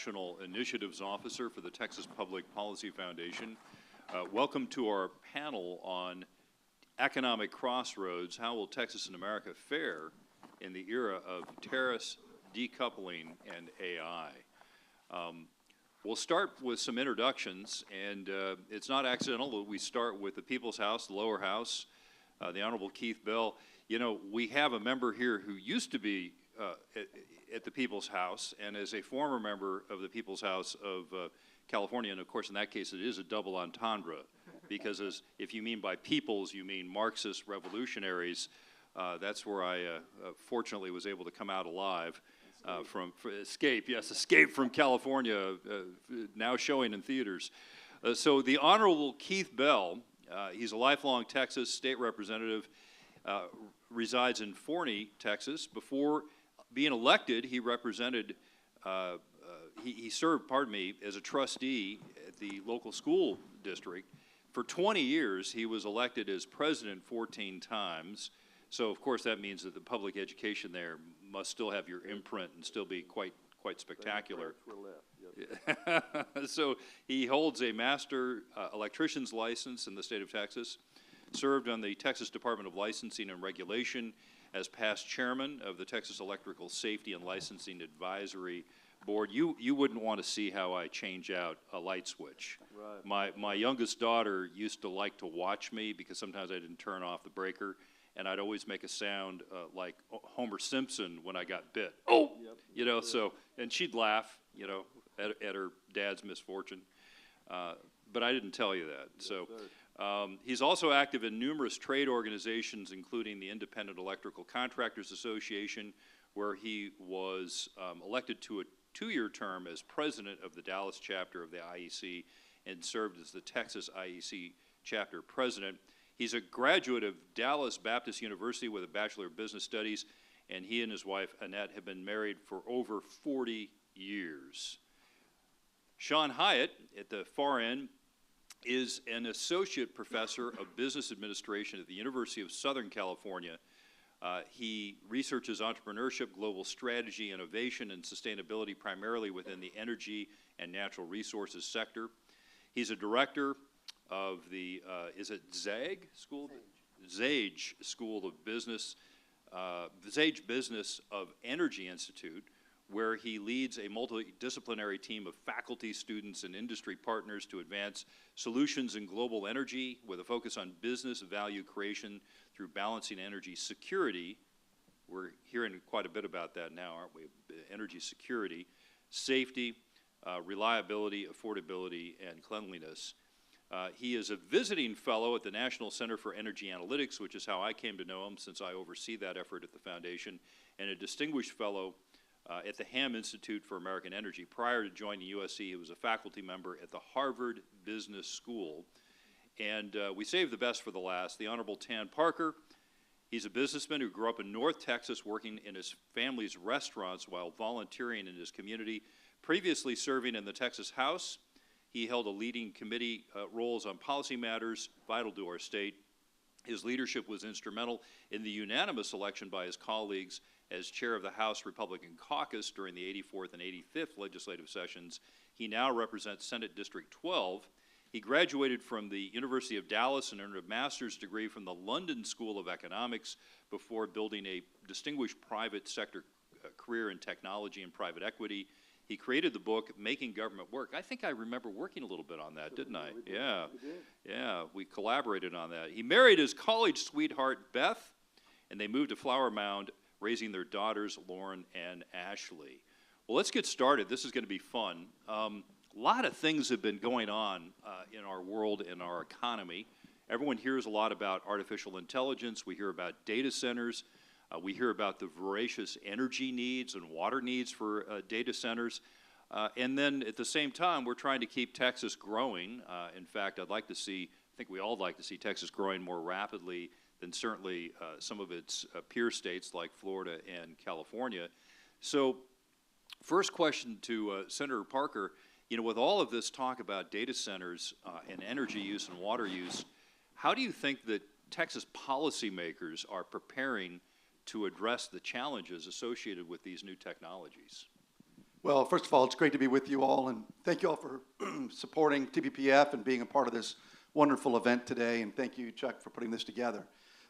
National Initiatives Officer for the Texas Public Policy Foundation. Welcome to our panel on economic crossroads. How will Texas and America fare in the era of tariffs, decoupling, and AI? We'll start with some introductions, and it's not accidental that we start with the People's House, the lower house, the Honorable Keith Bell. You know, we have a member here who used to be at the People's House, and as a former member of the People's House of California, and of course in that case it is a double entendre, because if you mean by peoples, you mean Marxist revolutionaries. That's where I fortunately was able to come out alive escape from California, now showing in theaters. So the Honorable Keith Bell, he's a lifelong Texas state representative, resides in Forney, Texas. Before being elected, he represented, he served, pardon me, as a trustee at the local school district. For 20 years, he was elected as president 14 times. So, of course, that means that the public education there must still have your imprint and still be quite spectacular. So he holds a master electrician's license in the state of Texas, served on the Texas Department of Licensing and Regulation as past chairman of the Texas Electrical Safety and Licensing Advisory Board. You wouldn't want to see how I change out a light switch. Right. My youngest daughter used to like to watch me because sometimes I didn't turn off the breaker, and I'd always make a sound like Homer Simpson when I got bit. Oh! Yep. You know, so, and she'd laugh, you know, at her dad's misfortune. But I didn't tell you that. Yes, so. He's also active in numerous trade organizations, including the Independent Electrical Contractors Association, where he was elected to a 2-year term as president of the Dallas chapter of the IEC and served as the Texas IEC chapter president. He's a graduate of Dallas Baptist University with a Bachelor of Business Studies, and he and his wife, Annette, have been married for over 40 years. Sean Hyatt, at the far end, is an associate professor of business administration at the University of Southern California. He researches entrepreneurship, global strategy, innovation, and sustainability primarily within the energy and natural resources sector. He's a director of the, is it ZAG School? ZAGE School of Business, ZAGE Business of Energy Institute, where he leads a multidisciplinary team of faculty, students, and industry partners to advance solutions in global energy with a focus on business value creation through balancing energy security. We're hearing quite a bit about that now, aren't we? Energy security, safety, reliability, affordability, and cleanliness. He is a visiting fellow at the National Center for Energy Analytics, which is how I came to know him since I oversee that effort at the foundation, and a distinguished fellow at the Ham Institute for American Energy. Prior to joining USC, he was a faculty member at the Harvard Business School. And we saved the best for the last, the Honorable Tan Parker. He's a businessman who grew up in North Texas, working in his family's restaurants while volunteering in his community. Previously serving in the Texas House, he held a leading committee roles on policy matters vital to our state. His leadership was instrumental in the unanimous election by his colleagues as chair of the House Republican Caucus during the 84th and 85th legislative sessions. He now represents Senate District 12. He graduated from the University of Dallas and earned a master's degree from the London School of Economics before building a distinguished private sector career in technology and private equity. He created the book, Making Government Work. I think I remember working a little bit on that, didn't I? Yeah, we collaborated on that. He married his college sweetheart, Beth, and they moved to Flower Mound, raising their daughters, Lauren and Ashley. Well, let's get started. This is going to be fun. A lot of things have been going on in our world, in our economy. Everyone hears a lot about artificial intelligence. We hear about data centers. We hear about the voracious energy needs and water needs for data centers. And then at the same time, we're trying to keep Texas growing. In fact, I'd like to see, I think we all like to see Texas growing more rapidly than certainly some of its peer states like Florida and California. So first question to Senator Parker, you know, with all of this talk about data centers and energy use and water use, how do you think that Texas policymakers are preparing to address the challenges associated with these new technologies? Well, first of all, it's great to be with you all, and thank you all for supporting TPPF and being a part of this wonderful event today, and thank you, Chuck, for putting this together.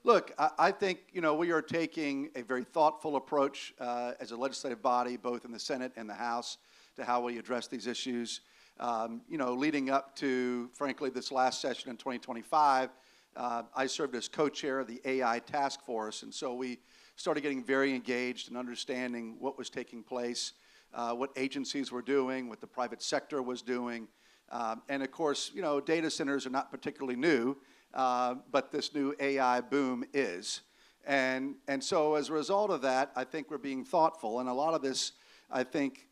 Look, I think, we are taking a very thoughtful approach as a legislative body, both in the Senate and the House, to how we address these issues. Leading up to, frankly, this last session in 2025, I served as co-chair of the AI task force, and so we started getting very engaged in understanding what was taking place, what agencies were doing, what the private sector was doing. And of course, data centers are not particularly new, but this new AI boom is. And so as a result of that, I think we're being thoughtful. And a lot of this, I think,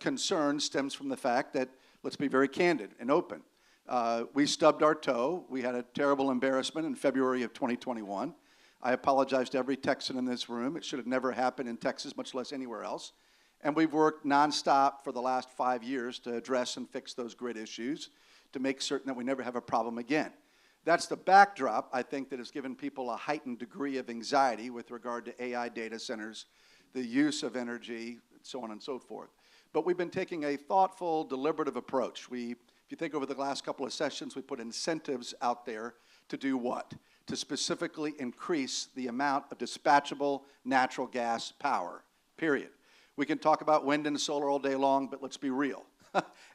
concern stems from the fact that, let's be very candid and open. We stubbed our toe. We had a terrible embarrassment in February of 2021. I apologize to every Texan in this room. It should have never happened in Texas, much less anywhere else. And we've worked nonstop for the last 5 years to address and fix those grid issues to make certain that we never have a problem again. That's the backdrop, I think, that has given people a heightened degree of anxiety with regard to AI data centers, the use of energy, so on and so forth. But we've been taking a thoughtful, deliberative approach. If you think over the last couple of sessions, we put incentives out there to do what? To specifically increase the amount of dispatchable natural gas power, period. We can talk about wind and solar all day long, but let's be real.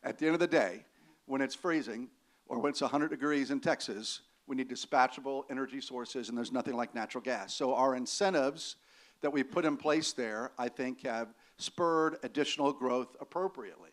At the end of the day, when it's freezing or when it's 100 degrees in Texas, we need dispatchable energy sources, and there's nothing like natural gas. So our incentives that we put in place there, I think, have spurred additional growth appropriately.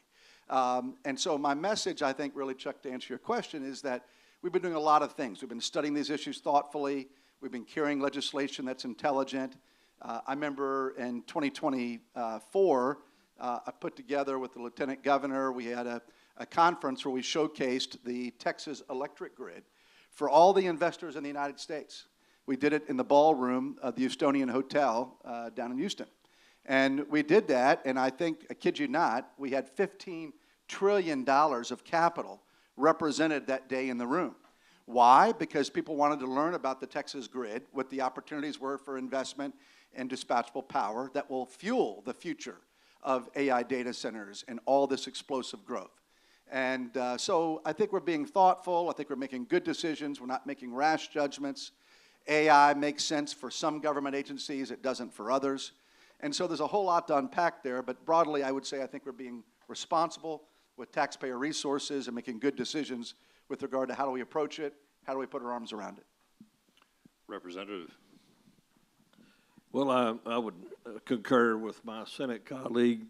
And so my message, I think, really, Chuck, to answer your question, is that we've been doing a lot of things. We've been studying these issues thoughtfully. We've been carrying legislation that's intelligent. I remember in 2024, I put together with the Lieutenant Governor, we had a conference where we showcased the Texas electric grid for all the investors in the United States. We did it in the ballroom of the Houstonian Hotel down in Houston. And we did that, and I think, I kid you not, we had $15 trillion of capital represented that day in the room. Why? Because people wanted to learn about the Texas grid, what the opportunities were for investment and dispatchable power that will fuel the future of AI data centers and all this explosive growth. And so I think we're being thoughtful. I think we're making good decisions. We're not making rash judgments. AI makes sense for some government agencies. It doesn't for others. And so there's a whole lot to unpack there. But broadly, I would say I think we're being responsible with taxpayer resources and making good decisions with regard to how do we approach it, how do we put our arms around it. Representative. Well, I would concur with my Senate colleague.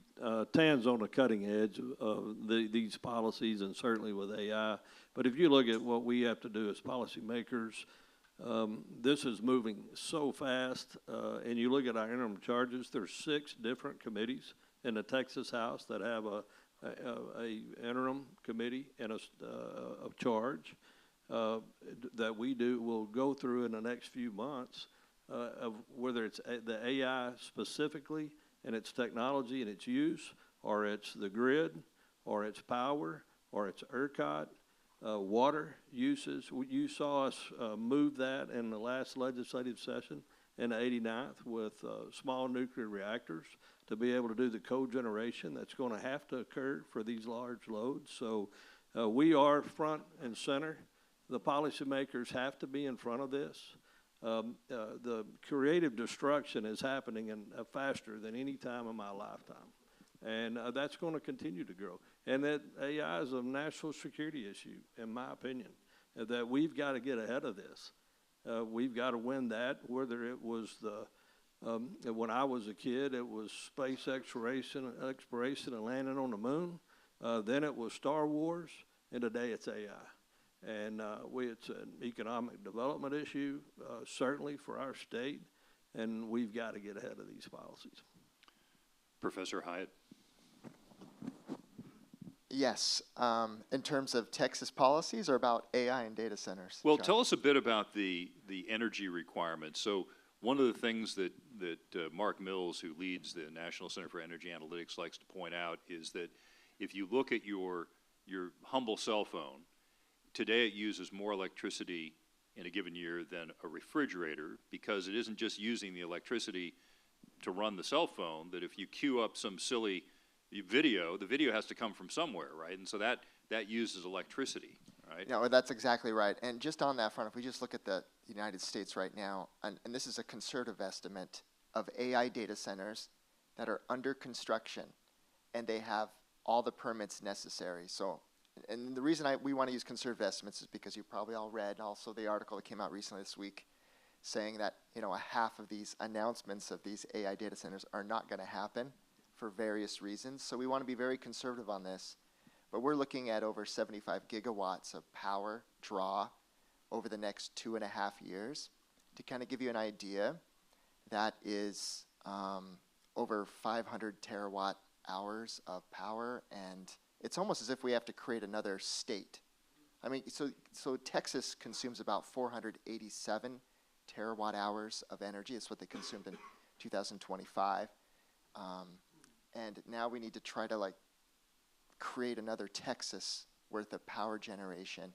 TAN's on the cutting edge of these policies, and certainly with AI. But if you look at what we have to do as policymakers, this is moving so fast. And you look at our interim charges, there's 6 different committees in the Texas House that have a interim committee and a charge that we'll go through in the next few months. Of whether it's the AI specifically and its technology and its use, or it's the grid, or it's power, or it's ERCOT, water uses. You saw us move that in the last legislative session in the 89th with small nuclear reactors to be able to do the cogeneration that's going to have to occur for these large loads. So we are front and center. The policymakers have to be in front of this. The creative destruction is happening faster than any time in my lifetime. And that's going to continue to grow. And that AI is a national security issue, in my opinion, that we've got to get ahead of this. We've got to win that, whether it was when I was a kid, it was space exploration and landing on the moon. Then it was Star Wars, and today it's AI. And it's an economic development issue, certainly for our state, and we've got to get ahead of these policies. Professor Hyatt. Yes, in terms of Texas policies or about AI and data centers? Well, John? tell us a bit about the energy requirements. So one of the things that Mark Mills, who leads the National Center for Energy Analytics, likes to point out is that if you look at your humble cell phone, today it uses more electricity in a given year than a refrigerator, because it isn't just using the electricity to run the cell phone, that if you queue up some silly the video has to come from somewhere, right? And so that uses electricity, right? Yeah, well, that's exactly right. And just on that front, if we just look at the United States right now, and this is a conservative estimate of AI data centers that are under construction, and they have all the permits necessary. So, and the reason we want to use conservative estimates is because you probably all read also the article that came out recently this week saying that, you know, a half of these announcements of these AI data centers are not going to happen for various reasons. So we want to be very conservative on this. But we're looking at over 75 gigawatts of power draw over the next 2.5 years. To kind of give you an idea, that is over 500 terawatt hours of power, and it's almost as if we have to create another state. I mean, so Texas consumes about 487 terawatt hours of energy. It's what they consumed in 2025. And now we need to try to like create another Texas worth of power generation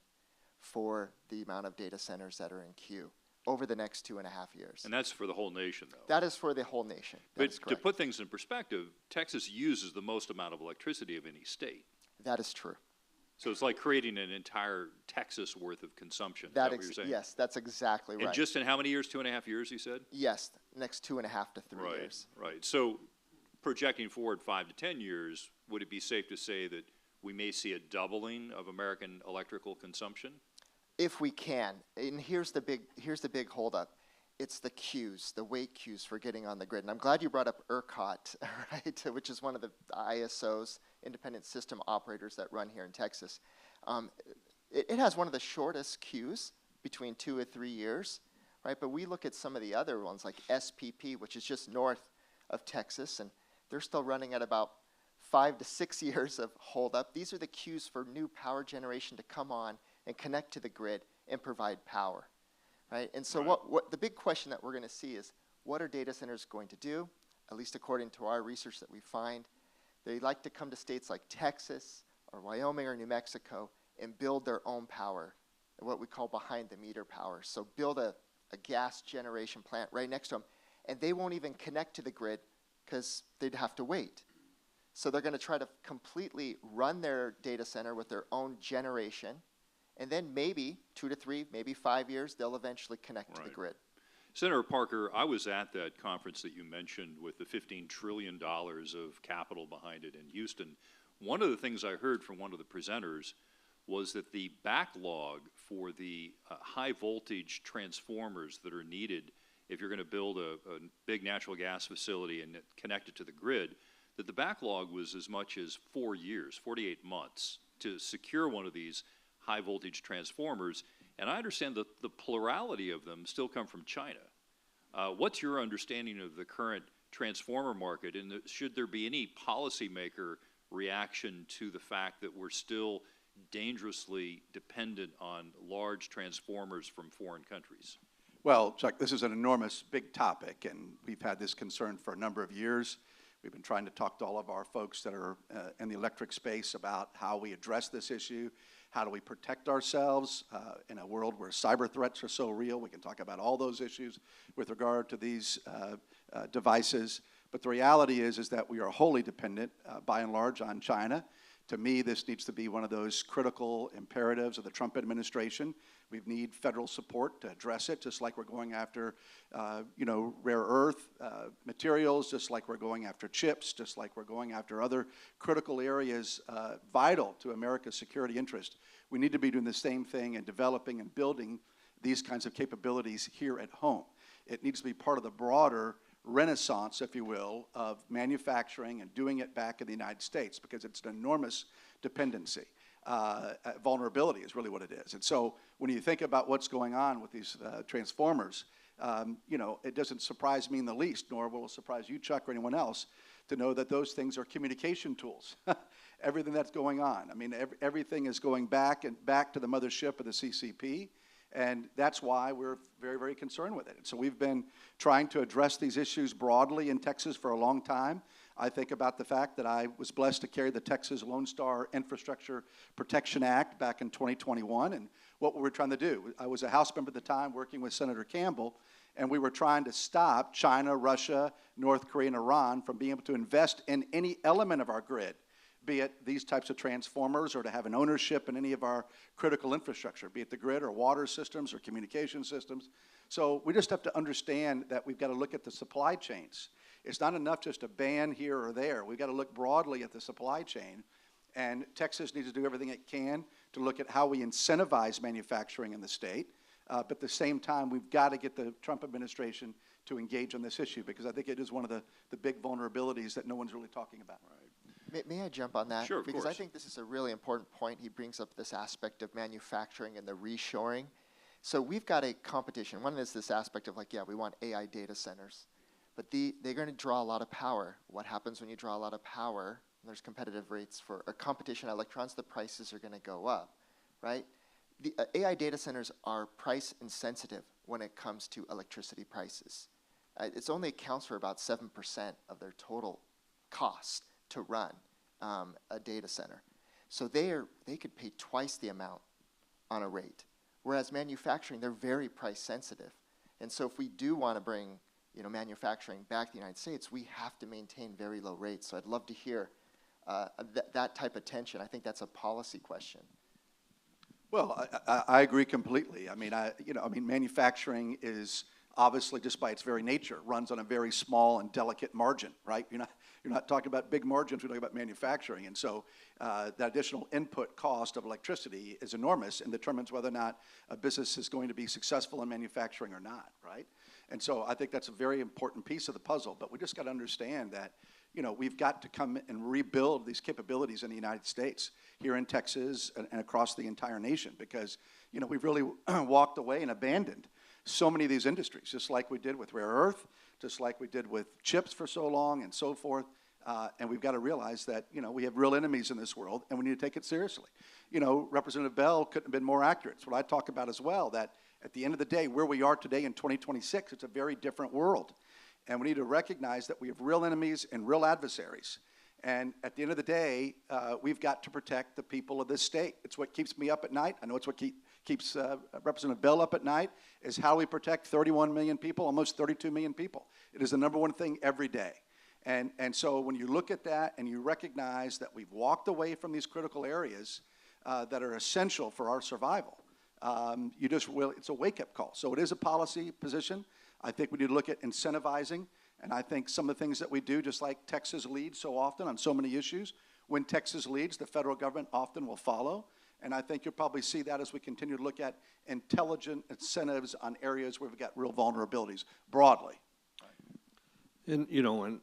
for the amount of data centers that are in queue over the next 2.5 years. And that's for the whole nation, though. That is for the whole nation. That is But to correct. put things in perspective, Texas uses the most amount of electricity of any state. That is true. So it's like creating an entire Texas worth of consumption. Is That that what you're saying? Yes, that's exactly right. And just in how many years? 2.5 years, you said? Yes, next 2.5 to 3 Right, years. right. So projecting forward 5 to 10 years, would it be safe to say that we may see a doubling of American electrical consumption? If we can, and here's the big holdup. It's the queues, the wait queues for getting on the grid. And I'm glad you brought up ERCOT, right, which is one of the ISOs, independent system operators that run here in Texas. It has one of the shortest queues, between 2 or 3 years, right? But we look at some of the other ones like SPP, which is just north of Texas, and they're still running at about 5 to 6 years of holdup. These are the queues for new power generation to come on and connect to the grid and provide power. Right? And so what the big question that we're going to see is, what are data centers going to do? At least according to our research that we find, they like to come to states like Texas or Wyoming or New Mexico and build their own power, what we call behind the meter power. So build a gas generation plant right next to them, and they won't even connect to the grid because they'd have to wait. So they're going to try to completely run their data center with their own generation, and then maybe 2 to 3, maybe 5 years, they'll eventually connect to the grid. Senator Parker, I was at that conference that you mentioned with the $15 trillion of capital behind it in Houston. One of the things I heard from one of the presenters was that the backlog for the high voltage transformers that are needed if you're going to build a big natural gas facility and connect it to the grid, that the backlog was as much as 4 years, 48 months to secure one of these high voltage transformers, and I understand that the plurality of them still come from China. What's your understanding of the current transformer market, and should there be any policymaker reaction to the fact that we're still dangerously dependent on large transformers from foreign countries? Well, Chuck, this is an enormous, big topic, and we've had this concern for a number of years. We've been trying to talk to all of our folks that are in the electric space about how we address this issue. How do we protect ourselves in a world where cyber threats are so real? We can talk about all those issues with regard to these devices. But the reality is that we are wholly dependent, by and large, on China. To me, this needs to be one of those critical imperatives of the Trump administration. We need federal support to address it, just like we're going after, rare earth materials, just like we're going after chips, just like we're going after other critical areas vital to America's security interest. We need to be doing the same thing and developing and building these kinds of capabilities here at home. It needs to be part of the broader renaissance, if you will, of manufacturing and doing it back in the United States, because it's an enormous dependency. Vulnerability is really what it is. And so when you think about what's going on with these transformers, it doesn't surprise me in the least, nor will it surprise you, Chuck, or anyone else, to know that those things are communication tools. Everything that's going on. I mean, everything is going back to the mothership of the CCP. And that's why we're very, very concerned with it. And so we've been trying to address these issues broadly in Texas for a long time. I think about the fact that I was blessed to carry the Texas Lone Star Infrastructure Protection Act back in 2021. And what we were trying to do, I was a House member at the time working with Senator Campbell, and we were trying to stop China, Russia, North Korea, and Iran from being able to invest in any element of our grid, be it these types of transformers or to have an ownership in any of our critical infrastructure, be it the grid or water systems or communication systems. So we just have to understand that we've got to look at the supply chains. It's not enough just to ban here or there. We've got to look broadly at the supply chain, and Texas needs to do everything it can to look at how we incentivize manufacturing in the state. But at the same time, we've got to get the Trump administration to engage on this issue, because I think it is one of the big vulnerabilities that no one's really talking about. May I jump on that? Sure, of Because course. I think this is a really important point. He brings up this aspect of manufacturing and the reshoring. So we've got a competition. One is this aspect of like, yeah, we want AI data centers, but they're going to draw a lot of power. What happens when you draw a lot of power? There's competitive rates for a competition electrons. The prices are going to go up, right? The AI data centers are price insensitive when it comes to electricity prices. It only accounts for about 7% of their total cost to run a data center. So they could pay twice the amount on a rate. Whereas manufacturing, they're very price sensitive. And so if we do want to bring manufacturing back to the United States, we have to maintain very low rates. So I'd love to hear that type of tension. I think that's a policy question. Well, I agree completely. I mean, manufacturing is obviously, just by its very nature, runs on a very small and delicate margin, right? You're not talking about big margins, we're talking about manufacturing. And so that additional input cost of electricity is enormous and determines whether or not a business is going to be successful in manufacturing or not, right? And so I think that's a very important piece of the puzzle. But we just got to understand that, we've got to come and rebuild these capabilities in the United States, here in Texas and across the entire nation, because, we've really walked away and abandoned so many of these industries, just like we did with rare earth, just like we did with chips for so long and so forth. And we've got to realize that, we have real enemies in this world, and we need to take it seriously. Representative Bell couldn't have been more accurate. It's what I talk about as well, that at the end of the day, where we are today in 2026, it's a very different world. And we need to recognize that we have real enemies and real adversaries. And at the end of the day, we've got to protect the people of this state. It's what keeps me up at night. I know it's what keeps Representative Bell up at night, is how we protect 31 million people, almost 32 million people. It is the number one thing every day. And so when you look at that and you recognize that we've walked away from these critical areas that are essential for our survival, it's a wake-up call. So it is a policy position. I think we need to look at incentivizing. And I think some of the things that we do, just like Texas leads so often on so many issues, when Texas leads, the federal government often will follow. And I think you'll probably see that as we continue to look at intelligent incentives on areas where we've got real vulnerabilities broadly. And,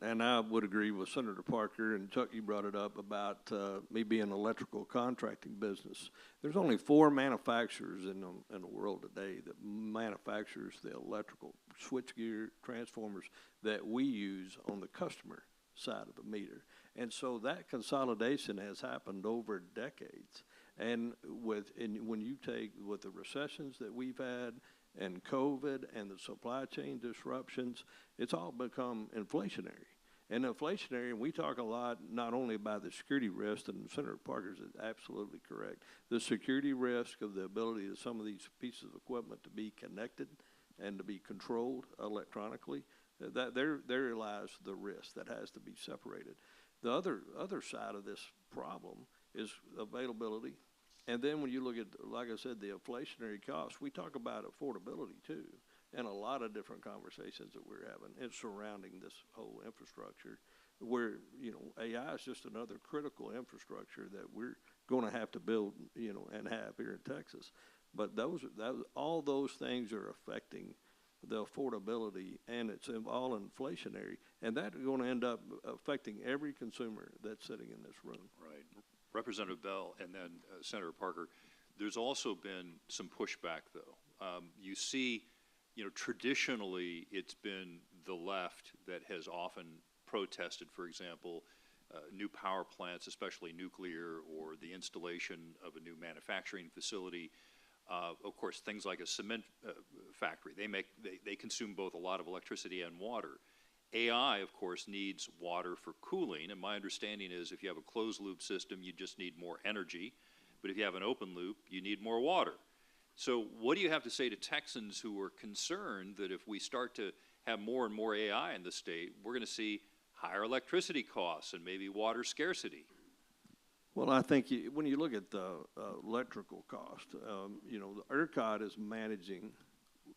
and I would agree with Senator Parker, and Chuck, you brought it up about me being an electrical contracting business. There's only 4 manufacturers in the world today that manufactures the electrical switchgear transformers that we use on the customer side of the meter. And so that consolidation has happened over decades. And when you take with the recessions that we've had, and COVID and the supply chain disruptions, it's all become inflationary. And inflationary, and we talk a lot not only about the security risk, and Senator Parker's is absolutely correct, the security risk of the ability of some of these pieces of equipment to be connected and to be controlled electronically, that there lies the risk that has to be separated. The other side of this problem is availability. And then when you look at, like I said, the inflationary costs, we talk about affordability too, and a lot of different conversations that we're having. It's surrounding this whole infrastructure where, AI is just another critical infrastructure that we're going to have to build, and have here in Texas. But all those things are affecting the affordability, and it's all inflationary. And that's going to end up affecting every consumer that's sitting in this room. Right. Representative Bell and then Senator Parker, there's also been some pushback, though. You see, traditionally it's been the left that has often protested, for example, new power plants, especially nuclear, or the installation of a new manufacturing facility. Of course, things like a cement factory, they consume both a lot of electricity and water. AI, of course, needs water for cooling, and my understanding is if you have a closed-loop system, you just need more energy. But if you have an open loop, you need more water. So what do you have to say to Texans who are concerned that if we start to have more and more AI in the state, we're going to see higher electricity costs and maybe water scarcity? Well, I think when you look at the electrical cost, you know, the ERCOT is managing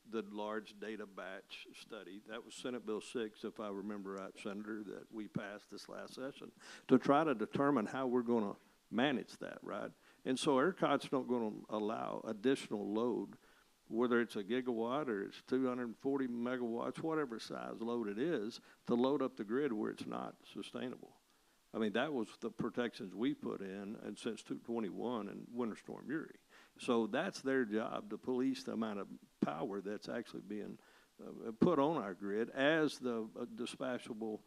the large data batch study. That was Senate Bill 6, if I remember right, Senator, that we passed this last session, to try to determine how we're going to manage that, right? And so ERCOT's not going to allow additional load, whether it's a gigawatt or it's 240 megawatts, whatever size load it is, to load up the grid where it's not sustainable. I mean, that was the protections we put in and since 2021 and Winter Storm Uri. So that's their job, to police the amount of power that's actually being put on our grid as the dispatchable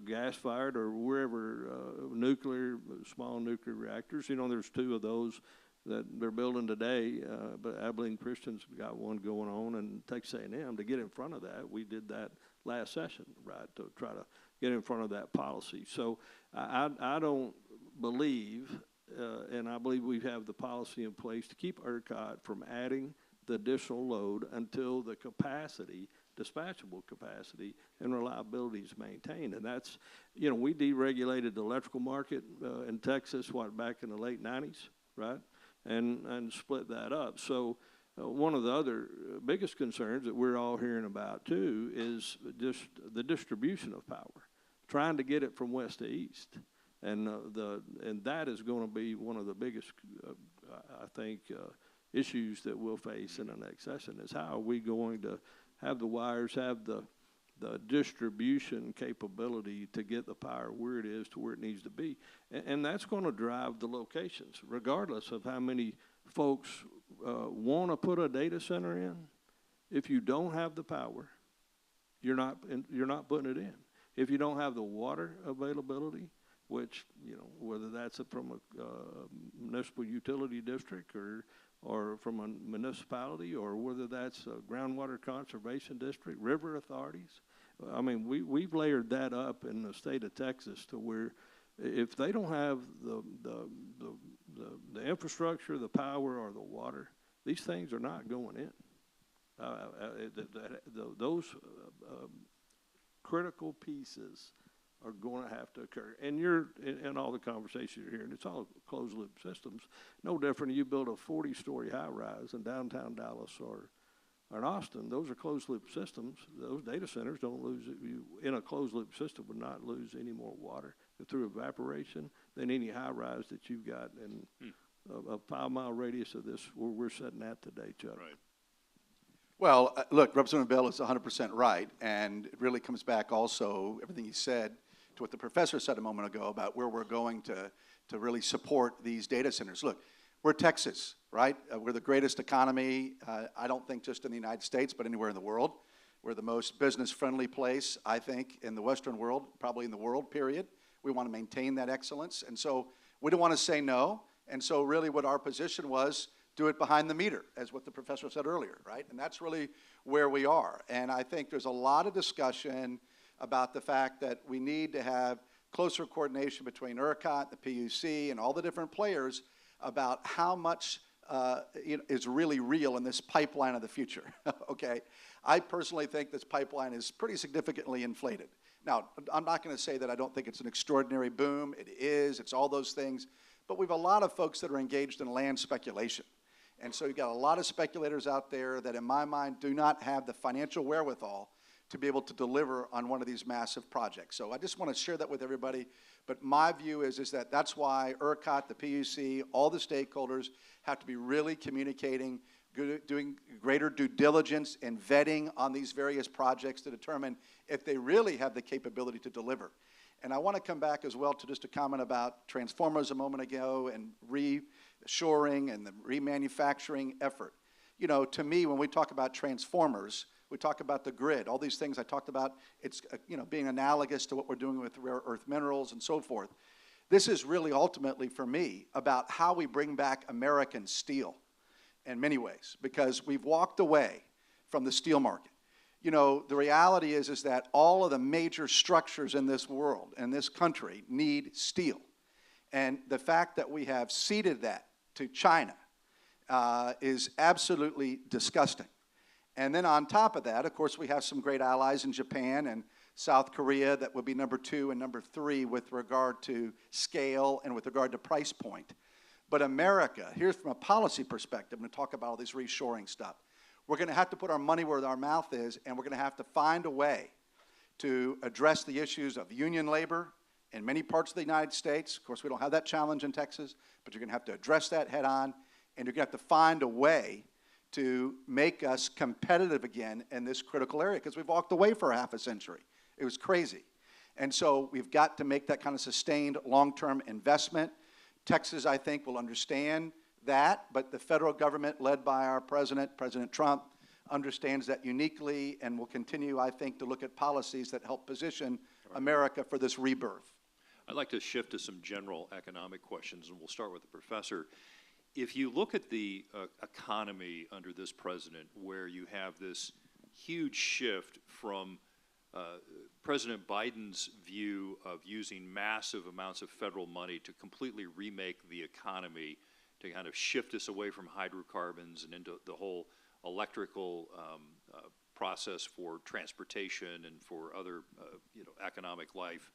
gas-fired or wherever nuclear, small nuclear reactors. You know, there's 2 of those that they're building today, but Abilene Christian's got one going on, and Texas A&M, to get in front of that, we did that last session, right, to try to get in front of that policy. So I don't believe, and I believe we have the policy in place to keep ERCOT from adding the additional load until the capacity, dispatchable capacity, and reliability is maintained. And that's, you know, we deregulated the electrical market in Texas, back in the late 90s, right? And split that up. So one of the other biggest concerns that we're all hearing about too is just the distribution of power, trying to get it from west to east. And that is going to be one of the biggest, I think, issues that we'll face in the next session, is how are we going to have the wires, have the distribution capability to get the power where it is to where it needs to be. And that's going to drive the locations, regardless of how many folks want to put a data center in. If you don't have the power, you're not putting it in. If you don't have the water availability, which, you know, whether that's from a municipal utility district or from a municipality, or whether that's a groundwater conservation district, river authorities. I mean, we've layered that up in the state of Texas to where if they don't have the infrastructure, the power, or the water, these things are not going in. Those critical pieces are going to have to occur. And you're, in all the conversations you're hearing, it's all closed loop systems. No different. You build a 40-story high rise in downtown Dallas or in Austin. Those are closed loop systems. Those data centers don't lose, in a closed loop system would not lose any more water through evaporation than any high rise that you've got in a 5-mile radius of this where we're sitting at today, Chuck. Right. Well, look, Representative Bell is 100% right, and it really comes back also, everything he said, to what the professor said a moment ago about where we're going to really support these data centers. Look, we're Texas, right? We're the greatest economy, I don't think just in the United States, but anywhere in the world. We're the most business-friendly place, I think, in the Western world, probably in the world, period. We want to maintain that excellence, and so we don't want to say no. And so really what our position was, do it behind the meter, as what the professor said earlier, right? And that's really where we are. And I think there's a lot of discussion about the fact that we need to have closer coordination between ERCOT, the PUC, and all the different players about how much is really real in this pipeline of the future, okay? I personally think this pipeline is pretty significantly inflated. Now, I'm not going to say that I don't think it's an extraordinary boom. It is. It's all those things. But we have a lot of folks that are engaged in land speculation. And so you've got a lot of speculators out there that, in my mind, do not have the financial wherewithal to be able to deliver on one of these massive projects. So I just want to share that with everybody. But my view is that that's why ERCOT, the PUC, all the stakeholders have to be really communicating, doing greater due diligence and vetting on these various projects to determine if they really have the capability to deliver. And I want to come back as well to just a comment about transformers a moment ago and reshoring and the remanufacturing effort. You know, to me, when we talk about transformers, we talk about the grid, all these things I talked about, it's, you know, being analogous to what we're doing with rare earth minerals and so forth. This is really ultimately, for me, about how we bring back American steel in many ways, because we've walked away from the steel market. You know, the reality is that all of the major structures in this world, in this country, need steel. And the fact that we have ceded that to China is absolutely disgusting. And then on top of that, of course, we have some great allies in Japan and South Korea that would be number 2 and number 3 with regard to scale and with regard to price point. But America, here's from a policy perspective, I'm going to talk about all this reshoring stuff. We're going to have to put our money where our mouth is, and we're going to have to find a way to address the issues of union labor in many parts of the United States. Of course, we don't have that challenge in Texas, but you're going to have to address that head on, and you're going to have to find a way to make us competitive again in this critical area, because we've walked away for half a century. It was crazy. And so we've got to make that kind of sustained long-term investment. Texas, I think, will understand that, but the federal government, led by our president, President Trump, understands that uniquely and will continue, I think, to look at policies that help position America for this rebirth. I'd like to shift to some general economic questions, and we'll start with the professor. If you look at the economy under this president, where you have this huge shift from President Biden's view of using massive amounts of federal money to completely remake the economy, to kind of shift us away from hydrocarbons and into the whole electrical process for transportation and for other economic life.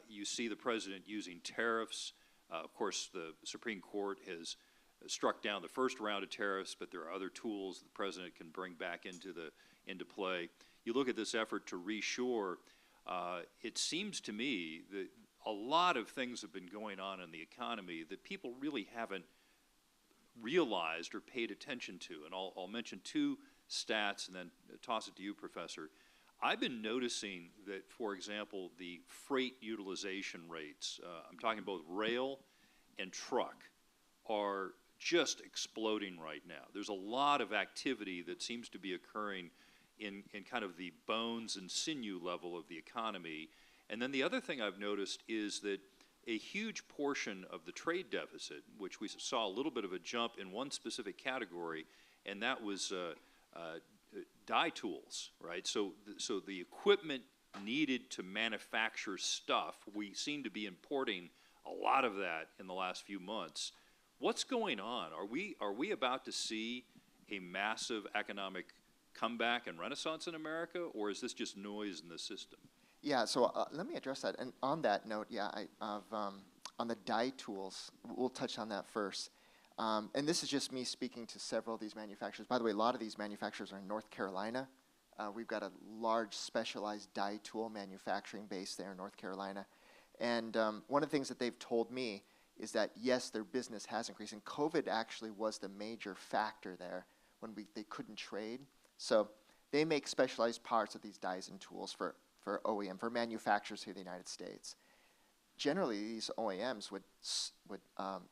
You see the president using tariffs. Of course, the Supreme Court has struck down the first round of tariffs, but there are other tools the president can bring back into play. You look at this effort to reshore, it seems to me that a lot of things have been going on in the economy that people really haven't realized or paid attention to. And I'll mention 2 stats and then toss it to you, Professor. I've been noticing that, for example, the freight utilization rates, I'm talking both rail and truck, are just exploding right now. There's a lot of activity that seems to be occurring in kind of the bones and sinew level of the economy. And then the other thing I've noticed is that a huge portion of the trade deficit, which we saw a little bit of a jump in one specific category, and that was die tools, right? So the equipment needed to manufacture stuff, we seem to be importing a lot of that in the last few months. What's going on? Are we about to see a massive economic comeback and renaissance in America, or is this just noise in the system? Yeah, so let me address that. And on that note, yeah, on the die tools, we'll touch on that first. And this is just me speaking to several of these manufacturers. By the way, a lot of these manufacturers are in North Carolina. We've got a large specialized die tool manufacturing base there in North Carolina. And one of the things that they've told me is that, yes, their business has increased. And COVID actually was the major factor there when they couldn't trade. So they make specialized parts of these dies and tools for OEM, for manufacturers here in the United States. Generally, these OEMs would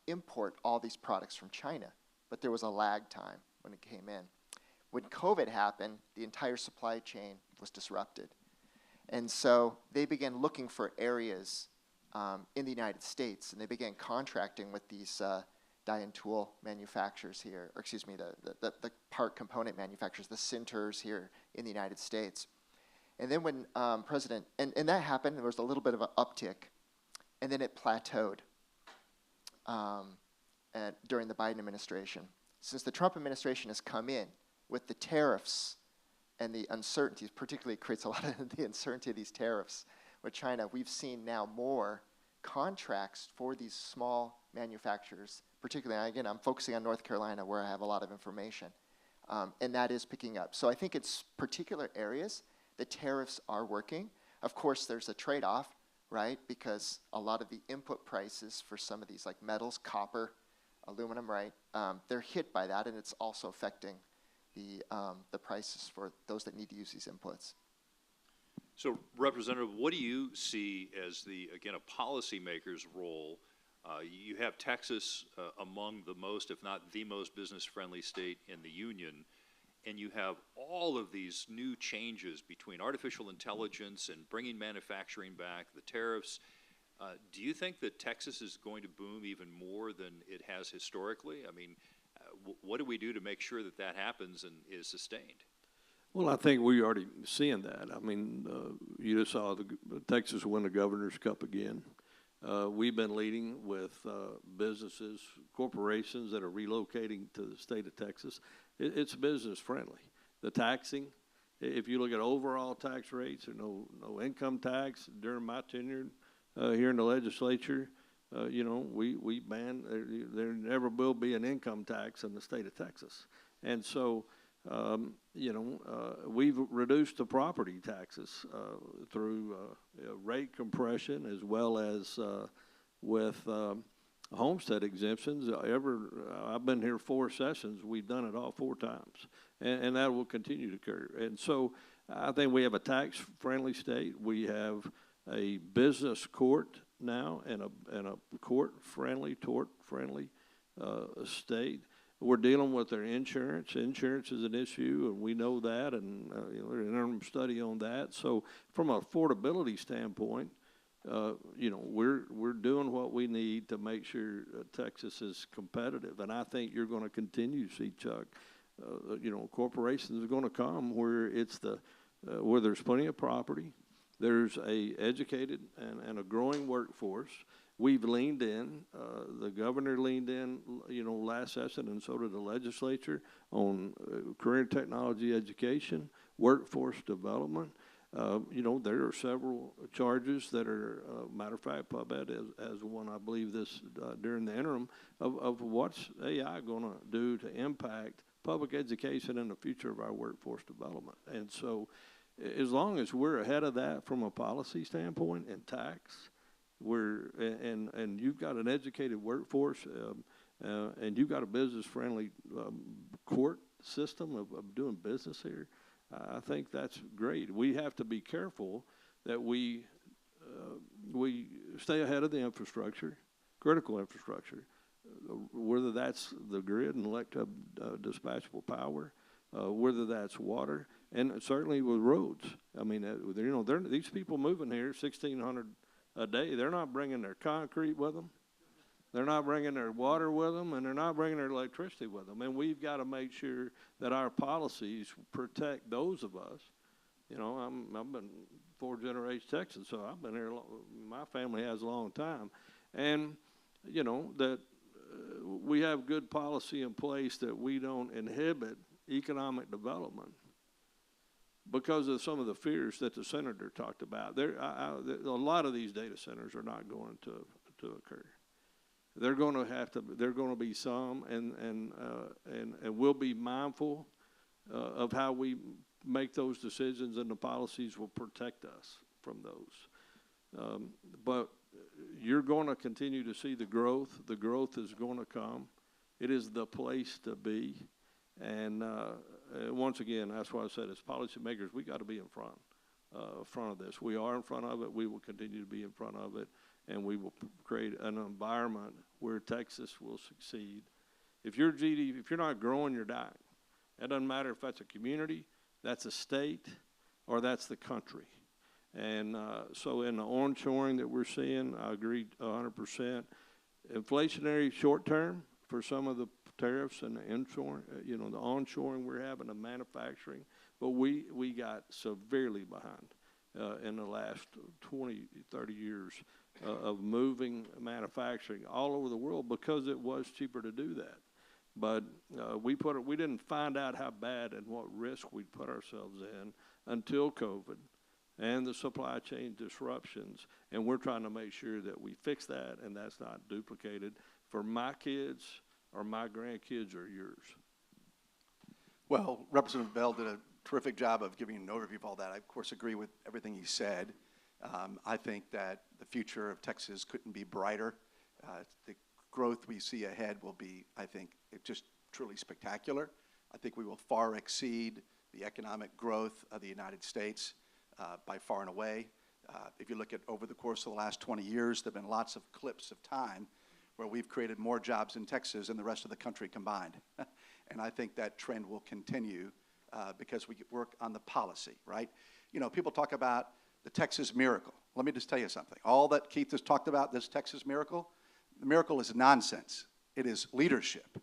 import all these products from China, but there was a lag time when it came in. When COVID happened, the entire supply chain was disrupted. And so they began looking for areas in the United States, and they began contracting with these die and tool manufacturers here, or excuse me, the part component manufacturers, the sinters here in the United States. And then when and that happened, there was a little bit of an uptick, and then it plateaued during the Biden administration. Since the Trump administration has come in with the tariffs and the uncertainties, particularly creates a lot of the uncertainty of these tariffs with China, we've seen now more contracts for these small manufacturers, particularly, again, I'm focusing on North Carolina where I have a lot of information, and that is picking up. So I think it's particular areas the tariffs are working. Of course, there's a trade-off, right, because a lot of the input prices for some of these, like metals, copper, aluminum, right, they're hit by that, and it's also affecting the prices for those that need to use these inputs. So, Representative, what do you see as again, a policymaker's role? You have Texas among the most, if not the most business-friendly state in the union, and you have all of these new changes between artificial intelligence and bringing manufacturing back, the tariffs. Do you think that Texas is going to boom even more than it has historically? I mean, what do we do to make sure that that happens and is sustained? Well, I think we're already seeing that. I mean, you just saw Texas win the Governor's Cup again. We've been leading with businesses, corporations that are relocating to the state of Texas. It's business friendly. The taxing, if you look at overall tax rates, or no income tax during my tenure here in the legislature, we banned, there never will be an income tax in the state of Texas. And so, we've reduced the property taxes through rate compression, as well as with homestead exemptions. I've been here 4 sessions. We've done it all 4 times, and that will continue to occur. And so I think we have a tax-friendly state. We have a business court now, and a court-friendly, tort-friendly state. We're dealing with their insurance. Insurance is an issue, and we know that, and there's an interim study on that. So from an affordability standpoint, we're doing what we need to make sure Texas is competitive. And I think you're going to continue to see, Chuck, corporations are going to come where it's where there's plenty of property, there's a educated and a growing workforce. We've leaned in, the governor leaned in, last session, and so did the legislature, on career technology education, workforce development. There are several charges that are, matter of fact, PubEd as one, I believe this during the interim, of what's AI going to do to impact public education and the future of our workforce development. And so as long as we're ahead of that from a policy standpoint and tax, and you've got an educated workforce, and you've got a business-friendly court system of doing business here, I think that's great. We have to be careful that we stay ahead of the infrastructure, critical infrastructure, whether that's the grid and dispatchable power, whether that's water, and certainly with roads. I mean, these people moving here, 1,600 a day, they're not bringing their concrete with them. They're not bringing their water with them, and they're not bringing their electricity with them. And we've got to make sure that our policies protect those of us. I've been 4th-generation Texan, so I've been here. My family has a long time, and that we have good policy in place that we don't inhibit economic development because of some of the fears that the senator talked about. A lot of these data centers are not going to occur. They're going to be some, and we'll be mindful of how we make those decisions, and the policies will protect us from those. But you're going to continue to see the growth. The growth is going to come. It is the place to be. And once again, that's why I said, as policymakers, we got to be in front of this. We are in front of it. We will continue to be in front of it, and we will create an environment where Texas will succeed. If you're not growing, you're dying. It doesn't matter if that's a community, that's a state, or that's the country. And so in the onshoring that we're seeing, I agree 100%. Inflationary short term for some of the tariffs and the onshoring, the onshoring we're having of manufacturing, but we got severely behind in the last 20, 30 years of moving manufacturing all over the world because it was cheaper to do that. But we didn't find out how bad and what risk we'd put ourselves in until COVID and the supply chain disruptions, and we're trying to make sure that we fix that and that's not duplicated for my kids or my grandkids or yours. Well, Representative Bell did a terrific job of giving an overview of all that. I, of course, agree with everything he said. I think that the future of Texas couldn't be brighter. The growth we see ahead will be, I think, just truly spectacular. I think we will far exceed the economic growth of the United States by far and away. If you look at over the course of the last 20 years, there have been lots of clips of time where we've created more jobs in Texas than the rest of the country combined. And I think that trend will continue because we work on the policy, right? People talk about the Texas miracle. Let me just tell you something. All that Keith has talked about, this Texas miracle, the miracle is nonsense. It is leadership.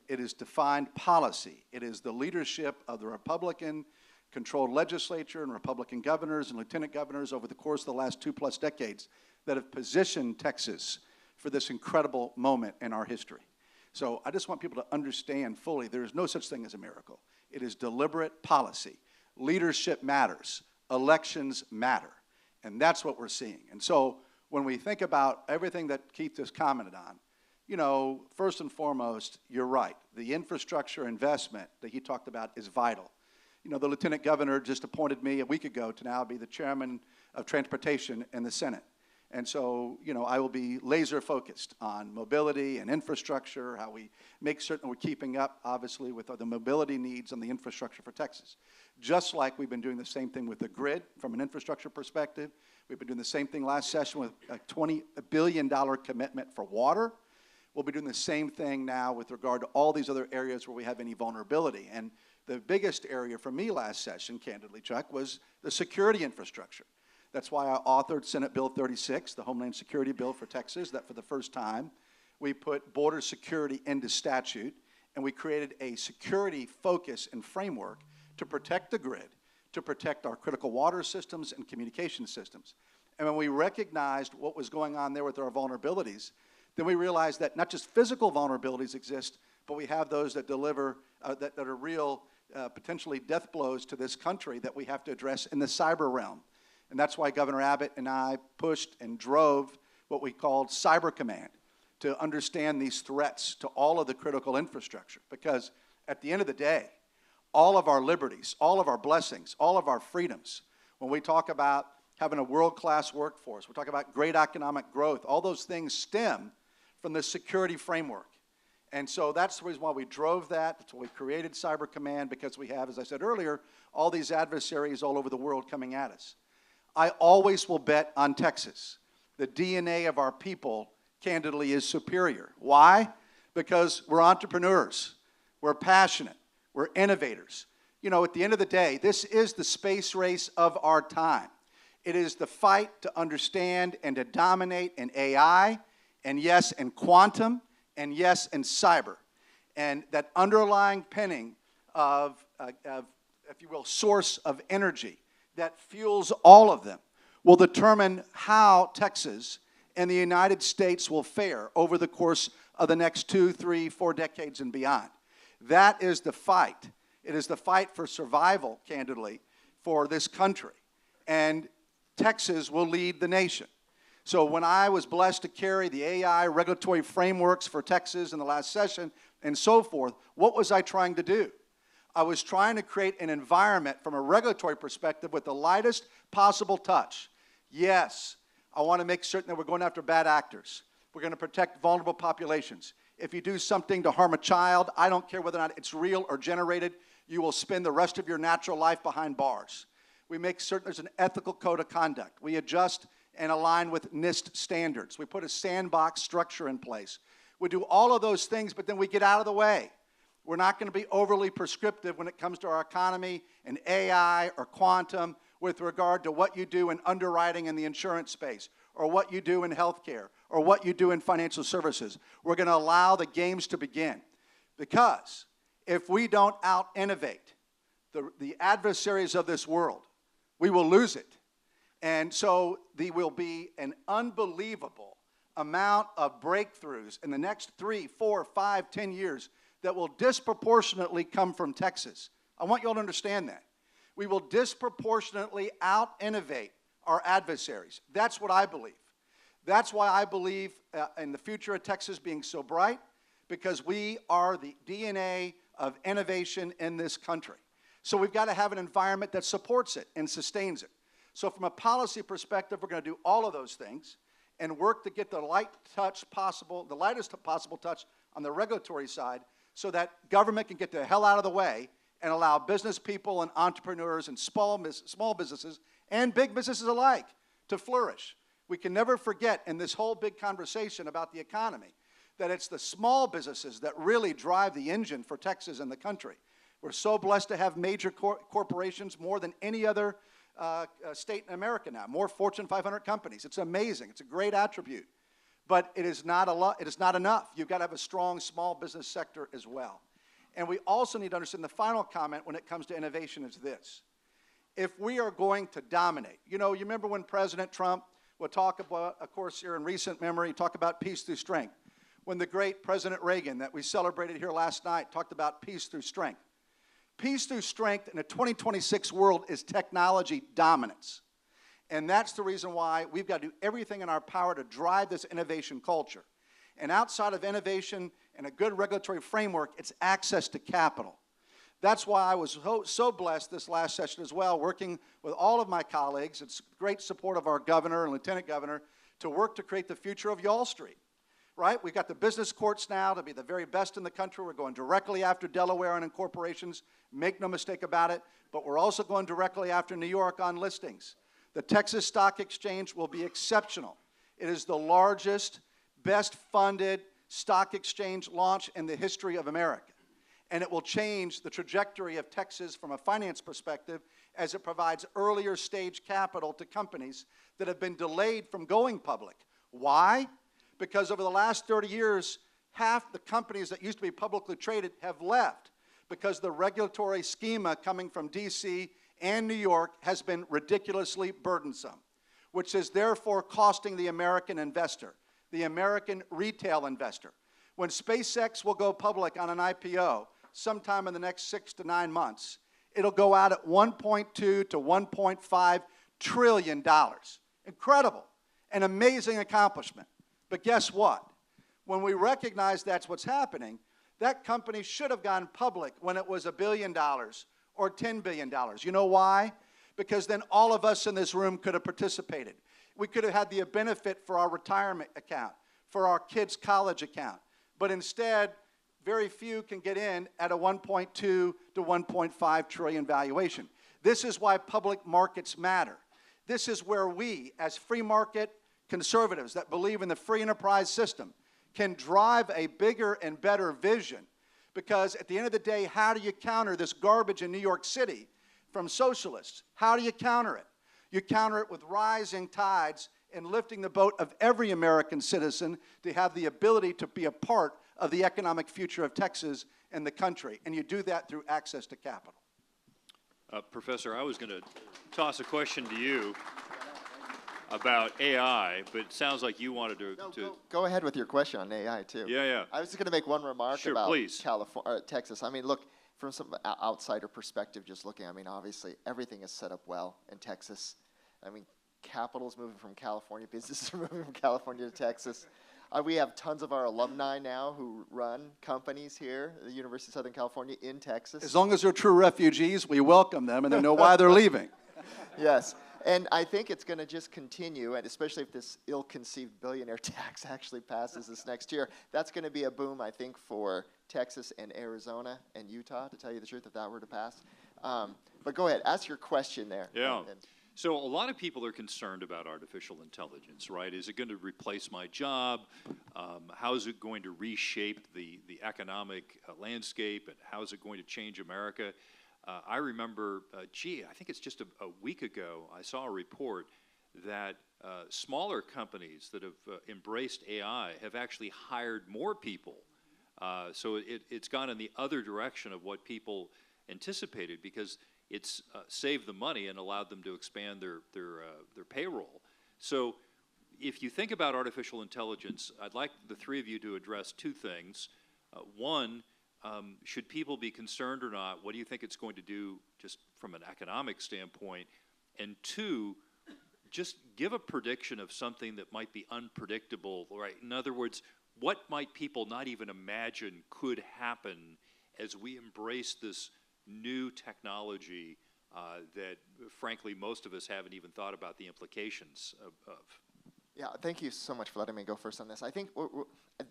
It is defined policy. It is the leadership of the Republican-controlled legislature and Republican governors and lieutenant governors over the course of the last 2+ decades. that have positioned Texas for this incredible moment in our history. So I just want people to understand fully there is no such thing as a miracle. It is deliberate policy. Leadership matters. Elections matter. And that's what we're seeing. And so when we think about everything that Keith just commented on, you know, first and foremost, you're right. The infrastructure investment that he talked about is vital. You know, the Lieutenant Governor just appointed me a week ago to now be the Chairman of Transportation in the Senate. And so, you know, I will be laser focused on mobility and infrastructure, how we make certain we're keeping up, obviously, with the mobility needs and the infrastructure for Texas. Just like we've been doing the same thing with the grid from an infrastructure perspective. We've been doing the same thing last session with a $20 billion commitment for water. We'll be doing the same thing now with regard to all these other areas where we have any vulnerability. And the biggest area for me last session, candidly, Chuck, was the security infrastructure. That's why I authored Senate Bill 36, the Homeland Security Bill for Texas, that for the first time, we put border security into statute, and we created a security focus and framework to protect the grid, to protect our critical water systems and communication systems. And when we recognized what was going on there with our vulnerabilities, then we realized that not just physical vulnerabilities exist, but we have those that deliver, that are real, potentially death blows to this country that we have to address in the cyber realm. And that's why Governor Abbott and I pushed and drove what we called Cyber Command to understand these threats to all of the critical infrastructure. Because at the end of the day, all of our liberties, all of our blessings, all of our freedoms, when we talk about having a world-class workforce, we talk about great economic growth, all those things stem from the security framework. And so that's the reason why we drove that. That's why we created Cyber Command, because we have, as I said earlier, all these adversaries all over the world coming at us. I always will bet on Texas. The DNA of our people, candidly, is superior. Why? Because we're entrepreneurs. We're passionate. We're innovators. You know, at the end of the day, this is the space race of our time. It is the fight to understand and to dominate in AI, and yes, in quantum, and yes, in cyber. And that underlying pinning of, if you will, source of energy that fuels all of them will determine how Texas and the United States will fare over the course of the next 2, 3, 4 decades and beyond. That is the fight. It is the fight for survival, candidly, for this country. And Texas will lead the nation. So when I was blessed to carry the AI regulatory frameworks for Texas in the last session and so forth, what was I trying to do? I was trying to create an environment from a regulatory perspective with the lightest possible touch. Yes, I want to make certain that we're going after bad actors. We're going to protect vulnerable populations. If you do something to harm a child, I don't care whether or not it's real or generated, you will spend the rest of your natural life behind bars. We make certain there's an ethical code of conduct. We adjust and align with NIST standards. We put a sandbox structure in place. We do all of those things, but then we get out of the way. We're not going to be overly prescriptive when it comes to our economy and AI or quantum with regard to what you do in underwriting in the insurance space, or what you do in healthcare, or what you do in financial services. We're going to allow the games to begin. Because if we don't out-innovate the adversaries of this world, we will lose it. And so there will be an unbelievable amount of breakthroughs in the next 3, 4, 5, 10 years that will disproportionately come from Texas. I want you all to understand that. We will disproportionately out-innovate our adversaries. That's what I believe. That's why I believe in the future of Texas being so bright, because we are the DNA of innovation in this country. So we've got to have an environment that supports it and sustains it. So from a policy perspective, we're going to do all of those things and work to get the lightest possible touch on the regulatory side so that government can get the hell out of the way and allow business people and entrepreneurs and small businesses and big businesses alike to flourish. We can never forget in this whole big conversation about the economy that it's the small businesses that really drive the engine for Texas and the country. We're so blessed to have major corporations, more than any other state in America now, more Fortune 500 companies. It's amazing. It's a great attribute. But it is not enough. You've got to have a strong small business sector as well. And we also need to understand the final comment when it comes to innovation is this. If we are going to dominate, you know, you remember when President Trump We'll talk about, of course, here in recent memory, talk about peace through strength. When the great President Reagan that we celebrated here last night talked about peace through strength. Peace through strength in a 2026 world is technology dominance. And that's the reason why we've got to do everything in our power to drive this innovation culture. And outside of innovation and a good regulatory framework, it's access to capital. That's why I was so blessed this last session as well, working with all of my colleagues. It's great support of our governor and lieutenant governor to work to create the future of Y'all Street, right? We've got the business courts now to be the very best in the country. We're going directly after Delaware and corporations. Make no mistake about it. But we're also going directly after New York on listings. The Texas Stock Exchange will be exceptional. It is the largest, best funded stock exchange launch in the history of America. And it will change the trajectory of Texas from a finance perspective as it provides earlier stage capital to companies that have been delayed from going public. Why? Because over the last 30 years, half the companies that used to be publicly traded have left because the regulatory schema coming from DC and New York has been ridiculously burdensome, which is therefore costing the American investor, the American retail investor. When SpaceX will go public on an IPO sometime in the next 6 to 9 months, it'll go out at $1.2 to $1.5 trillion. Incredible, an amazing accomplishment. But guess what? When we recognize that's what's happening, that company should have gone public when it was $1 billion or $10 billion. You know why? Because then all of us in this room could have participated. We could have had the benefit for our retirement account, for our kids' college account. But instead, very few can get in at a 1.2 to 1.5 trillion valuation. This is why public markets matter. This is where we, as free market conservatives that believe in the free enterprise system, can drive a bigger and better vision. Because at the end of the day, how do you counter this garbage in New York City from socialists? How do you counter it? You counter it with rising tides and lifting the boat of every American citizen to have the ability to be a part of the economic future of Texas and the country. And you do that through access to capital. Professor, I was going to toss a question to you about AI, but it sounds like you wanted to... Go ahead with your question on AI, too. Yeah. I was just going to make one remark Sure, about please. Texas. I mean, look, from some outsider perspective, just looking, I mean, obviously, everything is set up well in Texas. I mean, capital's moving from California, businesses are moving from California to Texas. We have tons of our alumni now who run companies here at the University of Southern California in Texas. As long as they're true refugees, we welcome them and they know why they're leaving. Yes. And I think it's going to just continue, and especially if this ill-conceived billionaire tax actually passes this next year, that's going to be a boom, I think, for Texas and Arizona and Utah, to tell you the truth, if that were to pass. But go ahead, ask your question there. Yeah. So a lot of people are concerned about artificial intelligence, right? Is it going to replace my job? How is it going to reshape the economic landscape? And how is it going to change America? I remember, I think it's just a week ago, I saw a report that smaller companies that have embraced AI have actually hired more people. So it's gone in the other direction of what people anticipated, because it's saved the money and allowed them to expand their payroll. So if you think about artificial intelligence, I'd like the three of you to address two things. One, should people be concerned or not? What do you think it's going to do just from an economic standpoint? And two, just give a prediction of something that might be unpredictable, right? In other words, what might people not even imagine could happen as we embrace this new technology that, frankly, most of us haven't even thought about the implications of? Yeah, thank you so much for letting me go first on this. I think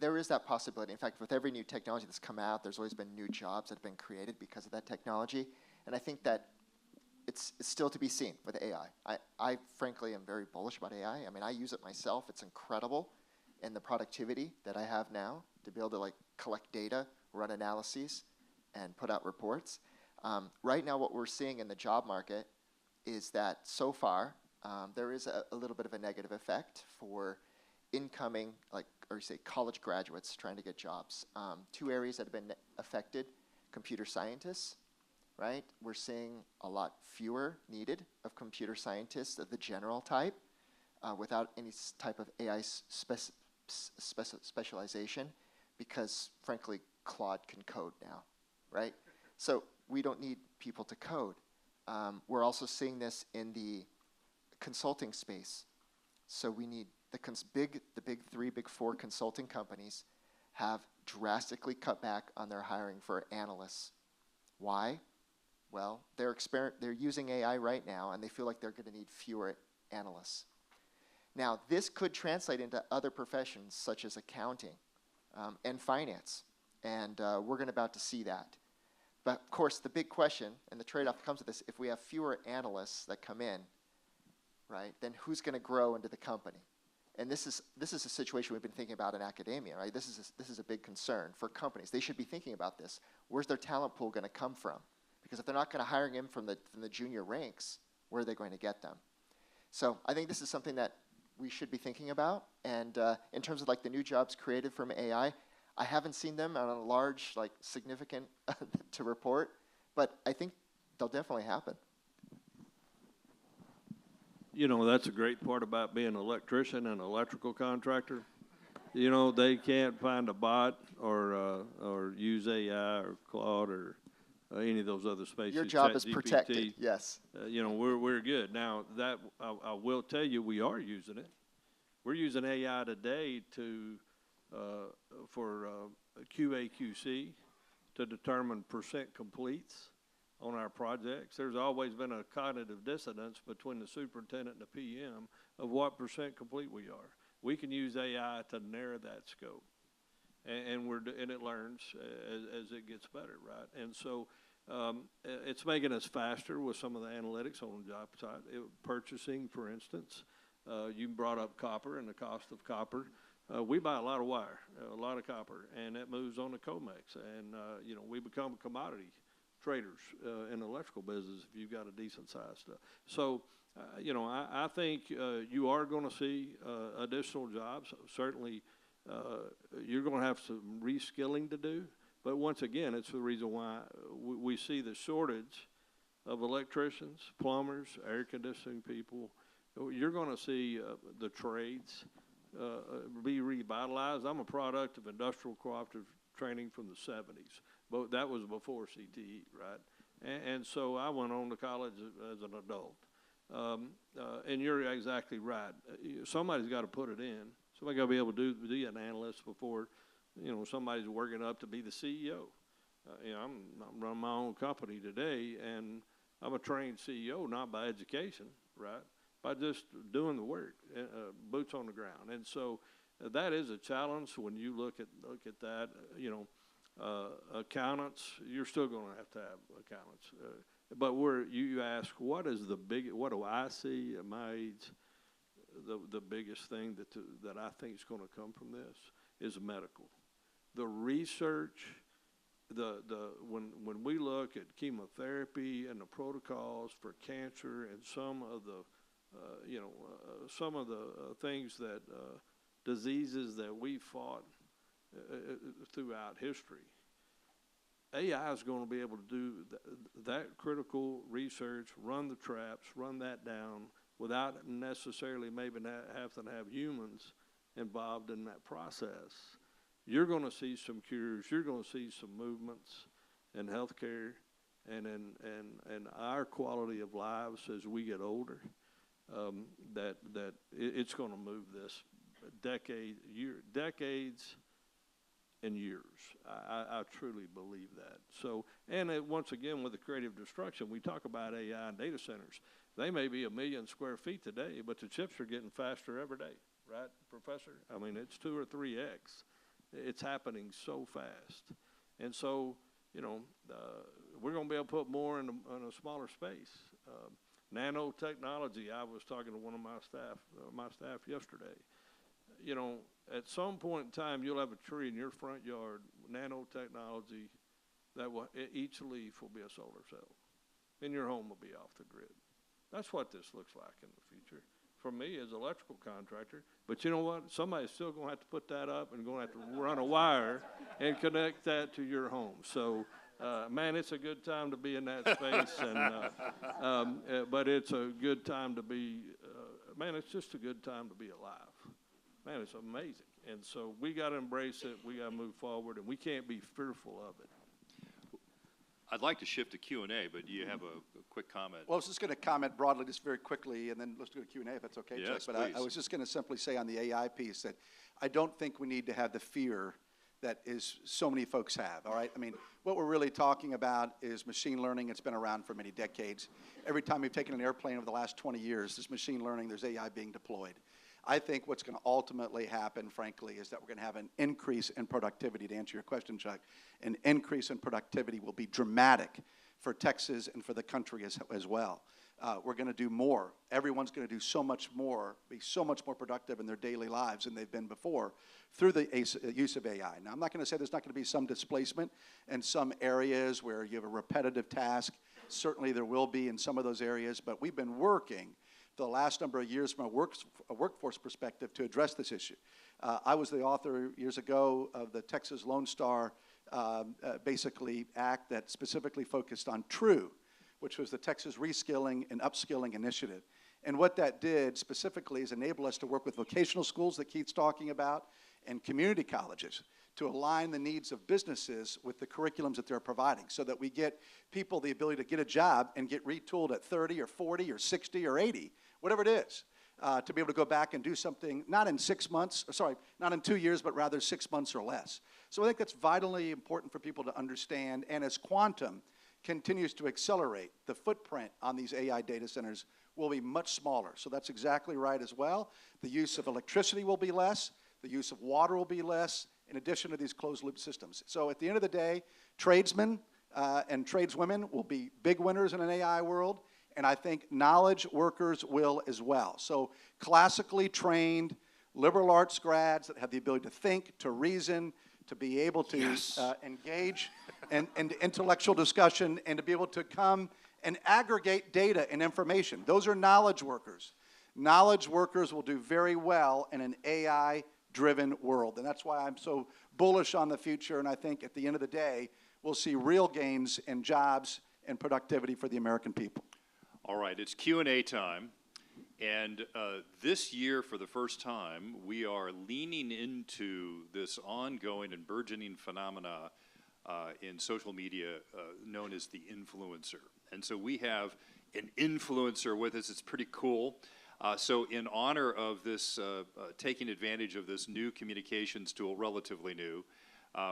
there is that possibility. In fact, with every new technology that's come out, there's always been new jobs that have been created because of that technology. And I think that it's still to be seen with AI. I frankly am very bullish about AI. I mean, I use it myself. It's incredible. And the productivity that I have now to be able to collect data, run analyses, and put out reports. Right now, what we're seeing in the job market is that so far, there is a little bit of a negative effect for incoming, college graduates trying to get jobs. Two areas that have been affected: computer scientists, right? We're seeing a lot fewer needed of computer scientists of the general type. without any type of AI specialization, because frankly, Claude can code now, right? So we don't need people to code. We're also seeing this in the consulting space. So we need the big three, big four consulting companies have drastically cut back on their hiring for analysts. Why? Well, they're using AI right now, and they feel like they're going to need fewer analysts. Now, this could translate into other professions such as accounting and finance, and we're about to see that. But of course, the big question and the trade-off that comes with this: if we have fewer analysts that come in, right, then who's going to grow into the company? And this is a situation we've been thinking about in academia, right? This is a big concern for companies. They should be thinking about this. Where's their talent pool going to come from? Because if they're not going to hire in from the junior ranks, where are they going to get them? So I think this is something that we should be thinking about. And in terms of like the new jobs created from AI, I haven't seen them on a large, like significant to report, but I think they'll definitely happen. You know, that's a great part about being an electrician and electrical contractor. You know, they can't find a bot or use AI or Claude or any of those other spaces. Your job is ChatGPT. protected, yes. You know, we're good. Now, that I will tell you, we are using it. We're using AI today for QA/QC to determine percent completes on our projects. There's always been a cognitive dissonance between the superintendent and the PM of what percent complete we are. We can use AI to narrow that scope, and it learns as it gets better, right? And so it's making us faster with some of the analytics on the job site. Purchasing, for instance, you brought up copper and the cost of copper. We buy a lot of wire, a lot of copper, and it moves on to COMEX, and you know, we become commodity traders in the electrical business if you've got a decent sized stuff. So, you know, I think you are going to see additional jobs. Certainly, you're going to have some reskilling to do. But once again, it's the reason why we see the shortage of electricians, plumbers, air conditioning people. You're going to see the trades be revitalized. I'm a product of industrial cooperative training from the 70s. But that was before CTE, right? And so I went on to college as an adult. And you're exactly right. Somebody's got to put it in. Somebody's got to be able to be an analyst before, you know, somebody's working up to be the CEO. You know, I'm running my own company today, and I'm a trained CEO, not by education, right? By just doing the work, boots on the ground. And so that is a challenge when you look at that, you know. Accountants, you're still going to have accountants. But you ask, what do I see at my age? The biggest thing that I think is going to come from this is medical. The research, when we look at chemotherapy and the protocols for cancer and some of the things that diseases that we fought throughout history, AI is going to be able to do that critical research, run the traps, run that down without necessarily maybe having to have humans involved in that process. You're going to see some cures. You're going to see some movements in healthcare and in our quality of lives as we get older. That it's going to move this decades and years. I truly believe that. So, and once again, with the creative destruction, we talk about AI and data centers. They may be 1 million square feet today, but the chips are getting faster every day, right, Professor? I mean, it's 2 or 3x. It's happening so fast. And so, you know, we're going to be able to put more in a smaller space. Nanotechnology, I was talking to one of my staff yesterday. You know, at some point in time, you'll have a tree in your front yard, nanotechnology, each leaf will be a solar cell, and your home will be off the grid. That's what this looks like in the future for me as an electrical contractor. But you know what? Somebody's still going to have to put that up and going to have to run a wire and connect that to your home. So, man, it's a good time to be in that space, and but it's a good time to be man, it's just a good time to be alive. Man, it's amazing. And so we got to embrace it. We got to move forward, and we can't be fearful of it. I'd like to shift to Q&A, but do you have a quick comment? Well, I was just going to comment broadly, just very quickly, and then let's do a Q&A if that's okay, Chuck. Yes, But please. I was just going to simply say on the AI piece that I don't think we need to have the fear that is so many folks have, all right? I mean, what we're really talking about is machine learning. It's been around for many decades. Every time we've taken an airplane over the last 20 years, there's machine learning, there's AI being deployed. I think what's going to ultimately happen, frankly, is that we're going to have an increase in productivity. To answer your question, Chuck, an increase in productivity will be dramatic for Texas and for the country as well. We're going to do more. Everyone's going to do so much more, be so much more productive in their daily lives than they've been before through the use of AI. Now, I'm not going to say there's not going to be some displacement in some areas where you have a repetitive task. Certainly there will be in some of those areas, but we've been working for the last number of years from a workforce perspective to address this issue. I was the author years ago of the Texas Lone Star basically act that specifically focused on TRUE, which was the Texas Reskilling and Upskilling Initiative. And what that did specifically is enable us to work with vocational schools that Keith's talking about and community colleges to align the needs of businesses with the curriculums that they're providing so that we get people the ability to get a job and get retooled at 30 or 40 or 60 or 80, whatever it is, to be able to go back and do something not in 6 months, not in 2 years, but rather 6 months or less. So I think that's vitally important for people to understand. And as quantum continues to accelerate, the footprint on these AI data centers will be much smaller. So that's exactly right as well. The use of electricity will be less. The use of water will be less, in addition to these closed-loop systems. So at the end of the day, tradesmen and tradeswomen will be big winners in an AI world, and I think knowledge workers will as well. So classically trained liberal arts grads that have the ability to think, to reason, to be able to engage in intellectual discussion, and to be able to come and aggregate data and information. Those are knowledge workers. Knowledge workers will do very well in an AI-driven world, and that's why I'm so bullish on the future, and I think at the end of the day, we'll see real gains in jobs and productivity for the American people. All right, it's Q&A time. And this year, for the first time, we are leaning into this ongoing and burgeoning phenomena in social media known as the influencer. And so we have an influencer with us. It's pretty cool. So in honor of this, taking advantage of this new communications tool, relatively new,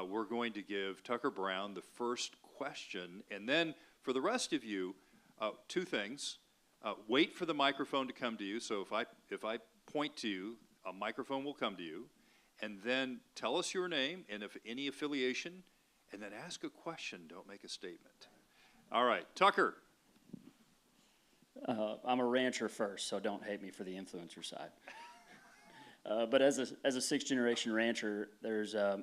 we're going to give Tucker Brown the first question. And then for the rest of you, two things. Wait for the microphone to come to you. So if I point to you, a microphone will come to you. And then tell us your name and if any affiliation, and then ask a question. Don't make a statement. All right, Tucker. I'm a rancher first, so don't hate me for the influencer side. But as a sixth-generation rancher,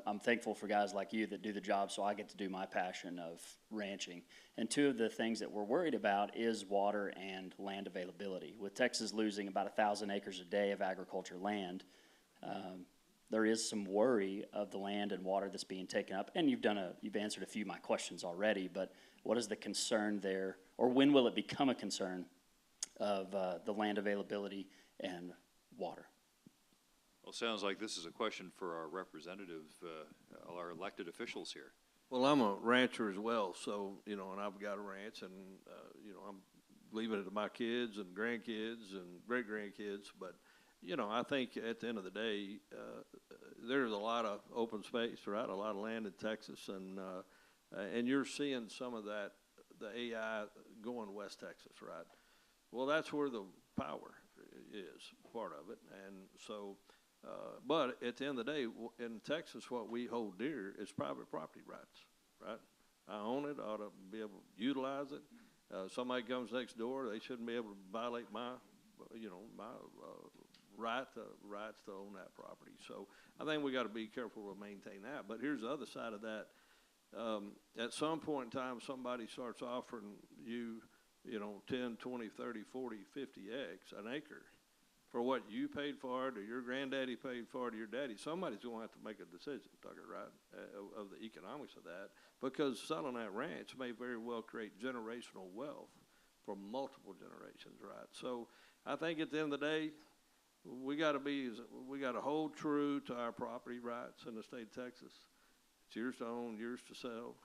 I'm thankful for guys like you that do the job, so I get to do my passion of ranching. And two of the things that we're worried about is water and land availability. With Texas losing about 1,000 acres a day of agriculture land, there is some worry of the land and water that's being taken up. And you've answered a few of my questions already, but what is the concern there, or when will it become a concern of the land availability and water? Well, sounds like this is a question for our representative, our elected officials here. Well, I'm a rancher as well, so, and I've got a ranch, and, I'm leaving it to my kids and grandkids and great-grandkids, but, I think at the end of the day, there's a lot of open space, right, a lot of land in Texas, and you're seeing some of that, the AI going West Texas, right? Well, that's where the power is, part of it, and so... but at the end of the day, in Texas, what we hold dear is private property rights, right? I own it, I ought to be able to utilize it. Somebody comes next door, they shouldn't be able to violate my rights to own that property. So I think we got to be careful to maintain that. But here's the other side of that. At some point in time, somebody starts offering you, 10, 20, 30, 40, 50x an acre for what you paid for it, or your granddaddy paid for it, or your daddy. Somebody's going to have to make a decision, Tucker, right, of the economics of that, because selling that ranch may very well create generational wealth for multiple generations, right? So I think at the end of the day, we got to hold true to our property rights in the state of Texas. It's yours to own, yours to sell.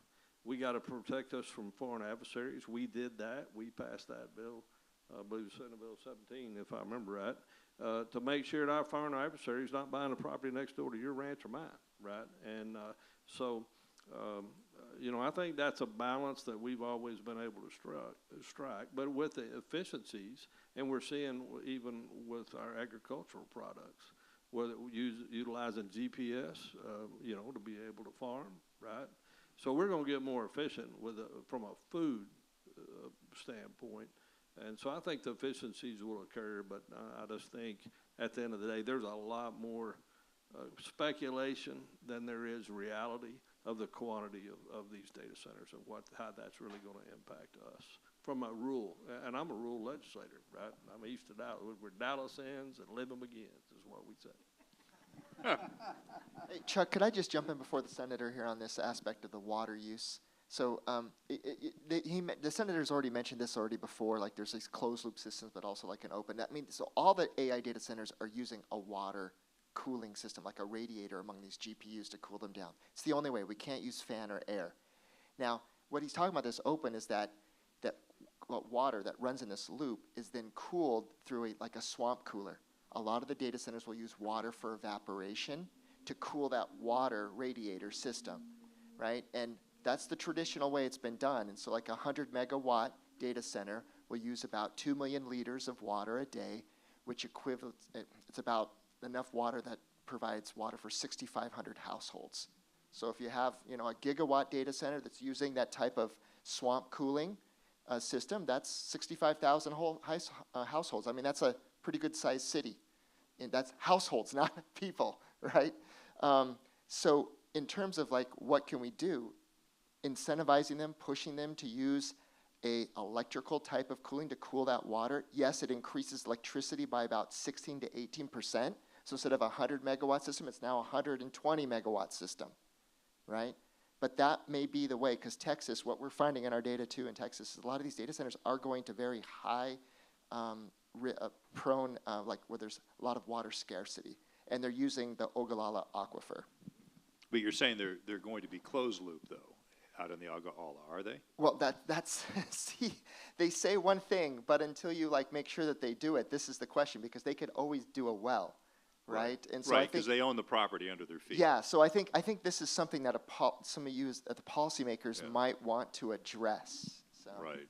We got to protect us from foreign adversaries. We did that. We passed that bill, I believe it's Senate Bill 17, if I remember right, to make sure that our foreign adversaries not buying the property next door to your ranch or mine, right? And you know, I think that's a balance that we've always been able to strike. But with the efficiencies, and we're seeing even with our agricultural products, whether utilizing GPS, you know, to be able to farm, right? So we're going to get more efficient from a food standpoint. And so I think the efficiencies will occur, but I just think at the end of the day, there's a lot more speculation than there is reality of the quantity of these data centers and how that's really going to impact us from a rural, and I'm a rural legislator, right? I'm east of Dallas. Where Dallas ends and living begins is what we say. Hey, Chuck, could I just jump in before the senator here on this aspect of the water use? So the senator's already mentioned this already before, like there's these closed loop systems, but also like an open. That means, so all the AI data centers are using a water cooling system, like a radiator among these GPUs to cool them down. It's the only way. We can't use fan or air. Now, what he's talking about this open is that water that runs in this loop is then cooled through like a swamp cooler. A lot of the data centers will use water for evaporation to cool that water radiator system, right? And that's the traditional way it's been done. And so like a 100 megawatt data center will use about 2 million liters of water a day, which it's about enough water that provides water for 6,500 households. So if you have, you know, a gigawatt data center that's using that type of swamp cooling system, that's 65,000 households. I mean, that's a pretty good sized city. And that's households, not people, right? So in terms of like, what can we do? Incentivizing them, pushing them to use a electrical type of cooling to cool that water. Yes, it increases electricity by about 16 to 18%. So instead of a 100 megawatt system, it's now a 120 megawatt system, right? But that may be the way, because Texas, what we're finding in our data too in Texas is a lot of these data centers are going to very high prone, like where there's a lot of water scarcity, and they're using the Ogallala aquifer. But you're saying they're going to be closed loop, though, out in the Ogallala, are they? Well, that's, see, they say one thing, but until you like make sure that they do it, this is the question, because they could always do a well. Right, and so right, because they own the property under their feet. Yeah, so I think this is something that some of you, the policymakers, might want to address. So. Right.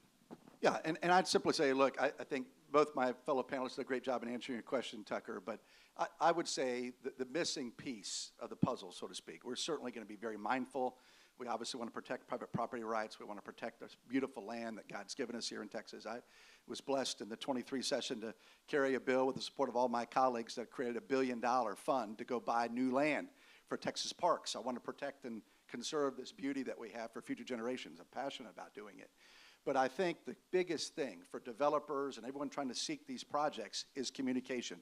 Yeah, and I'd simply say, look, I think both my fellow panelists did a great job in answering your question, Tucker, but I would say the missing piece of the puzzle, so to speak, we're certainly going to be very mindful. We obviously want to protect private property rights. We want to protect this beautiful land that God's given us here in Texas. I was blessed in the 23 session to carry a bill with the support of all my colleagues that created $1 billion fund to go buy new land for Texas parks. I want to protect and conserve this beauty that we have for future generations. I'm passionate about doing it. But I think the biggest thing for developers and everyone trying to seek these projects is communication.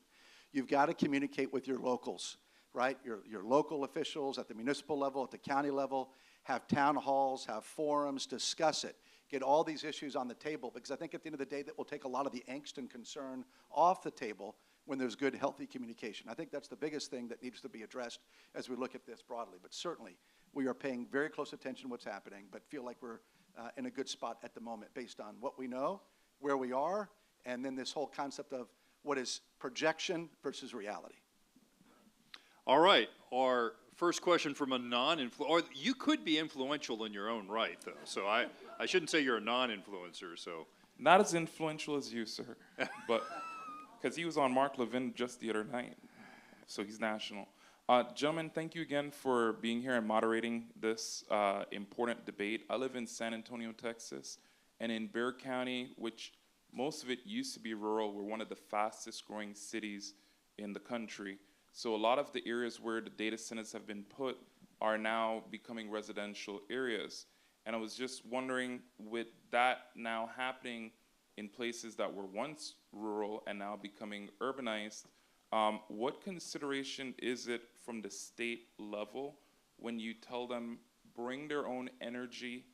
You've got to communicate with your locals, right? Your local officials at the municipal level, at the county level, have town halls, have forums, discuss it. Get all these issues on the table, because I think at the end of the day that will take a lot of the angst and concern off the table when there's good, healthy communication. I think that's the biggest thing that needs to be addressed as we look at this broadly. But certainly, we are paying very close attention to what's happening, but feel like we're in a good spot at the moment based on what we know, where we are, and then this whole concept of what is projection versus reality. All right, our first question from a or you could be influential in your own right, though. So I shouldn't say you're a non-influencer, so. Not as influential as you, sir, but because he was on Mark Levin just the other night, so he's national. Gentlemen, thank you again for being here and moderating this important debate. I live in San Antonio, Texas, and in Bexar County, which most of it used to be rural, we're one of the fastest growing cities in the country. So a lot of the areas where the data centers have been put are now becoming residential areas. And I was just wondering, with that now happening in places that were once rural and now becoming urbanized, what consideration is it from the state level when you tell them bring their own energy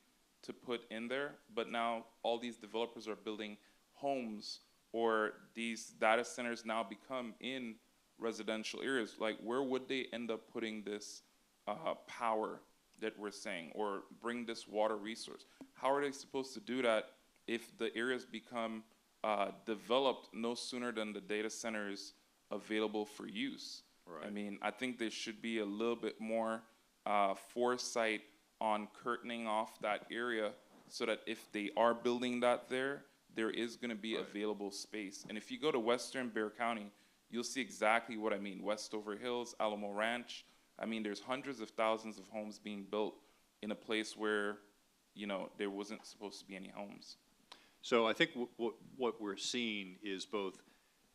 to put in there, but now all these developers are building homes, or these data centers now become in residential areas, like where would they end up putting this power that we're saying, or bring this water resource? How are they supposed to do that if the areas become developed no sooner than the data center is available for use? Right. I mean, I think there should be a little bit more foresight on curtaining off that area so that if they are building that there is going to be available space. And if you go to Western Bexar County, you'll see exactly what I mean. Westover Hills, Alamo Ranch. I mean, there's hundreds of thousands of homes being built in a place where, you know, there wasn't supposed to be any homes. So I think what we're seeing is both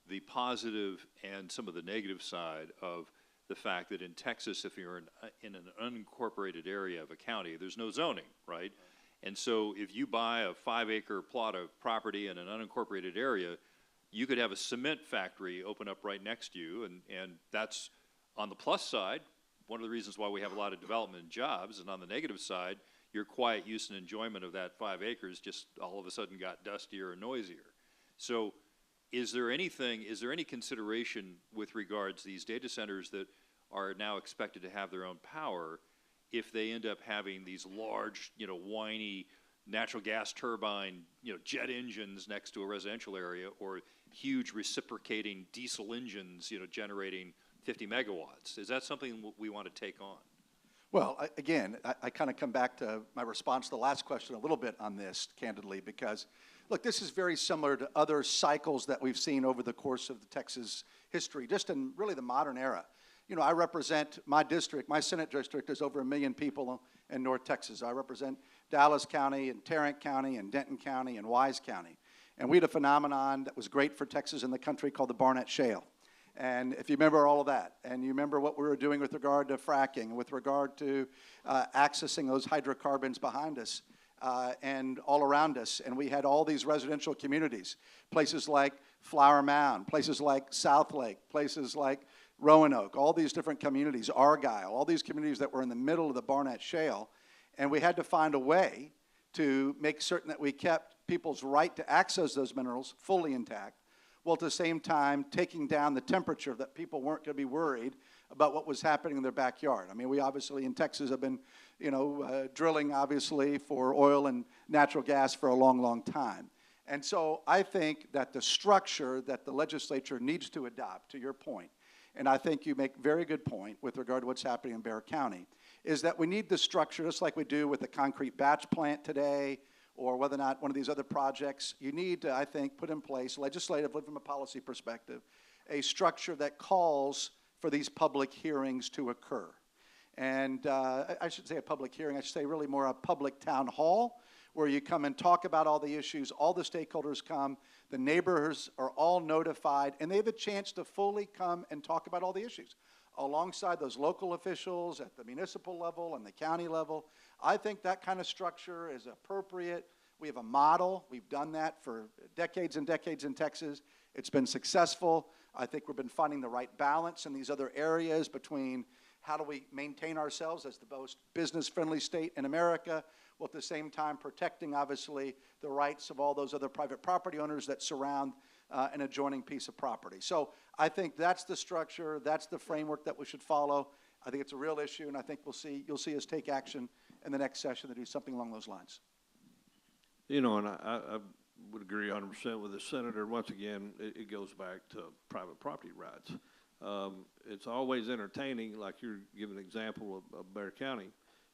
the positive and some of the negative side of the fact that in Texas, if you're in an unincorporated area of a county, there's no zoning, right? And so if you buy a 5-acre plot of property in an unincorporated area, you could have a cement factory open up right next to you, and that's on the plus side, one of the reasons why we have a lot of development and jobs, and on the negative side, your quiet use and enjoyment of that 5 acres just all of a sudden got dustier and noisier. So is there any consideration with regards to these data centers that are now expected to have their own power if they end up having these large, you know, whiny natural gas turbine, you know, jet engines next to a residential area, or huge reciprocating diesel engines, you know, generating 50 megawatts? Is that something we want to take on? Well, again, I kind of come back to my response to the last question a little bit on this, candidly, because, look, this is very similar to other cycles that we've seen over the course of the Texas history, just in really the modern era. You know, I represent my district. My Senate district is over 1 million people in North Texas. I represent Dallas County and Tarrant County and Denton County and Wise County. And we had a phenomenon that was great for Texas and the country called the Barnett Shale. And if you remember all of that, and you remember what we were doing with regard to fracking, with regard to accessing those hydrocarbons behind us and all around us, and we had all these residential communities, places like Flower Mound, places like South Lake, places like Roanoke, all these different communities, Argyle, all these communities that were in the middle of the Barnett Shale, and we had to find a way to make certain that we kept people's right to access those minerals fully intact, while at the same time taking down the temperature that people weren't going to be worried about what was happening in their backyard. I mean, we obviously in Texas have been, you know, drilling obviously for oil and natural gas for a long, long time. And so I think that the structure that the legislature needs to adopt, to your point, and I think you make a very good point with regard to what's happening in Bexar County, is that we need the structure, just like we do with the concrete batch plant today, or whether or not one of these other projects, you need to, I think, put in place, legislatively from a policy perspective, a structure that calls for these public hearings to occur. And I should say a public hearing, I should say really more a public town hall, where you come and talk about all the issues, all the stakeholders come, the neighbors are all notified, and they have a chance to fully come and talk about all the issues alongside those local officials at the municipal level and the county level. I think that kind of structure is appropriate. We have a model. We've done that for decades and decades in Texas. It's been successful. I think we've been finding the right balance in these other areas between how do we maintain ourselves as the most business-friendly state in America, while at the same time protecting, obviously, the rights of all those other private property owners that surround an adjoining piece of property. So I think that's the structure, that's the framework that we should follow. I think it's a real issue, and I think you'll see us take action in the next session to do something along those lines. You know, and I would agree 100% with the senator. Once again, it goes back to private property rights. It's always entertaining, like you're giving an example of Bexar County,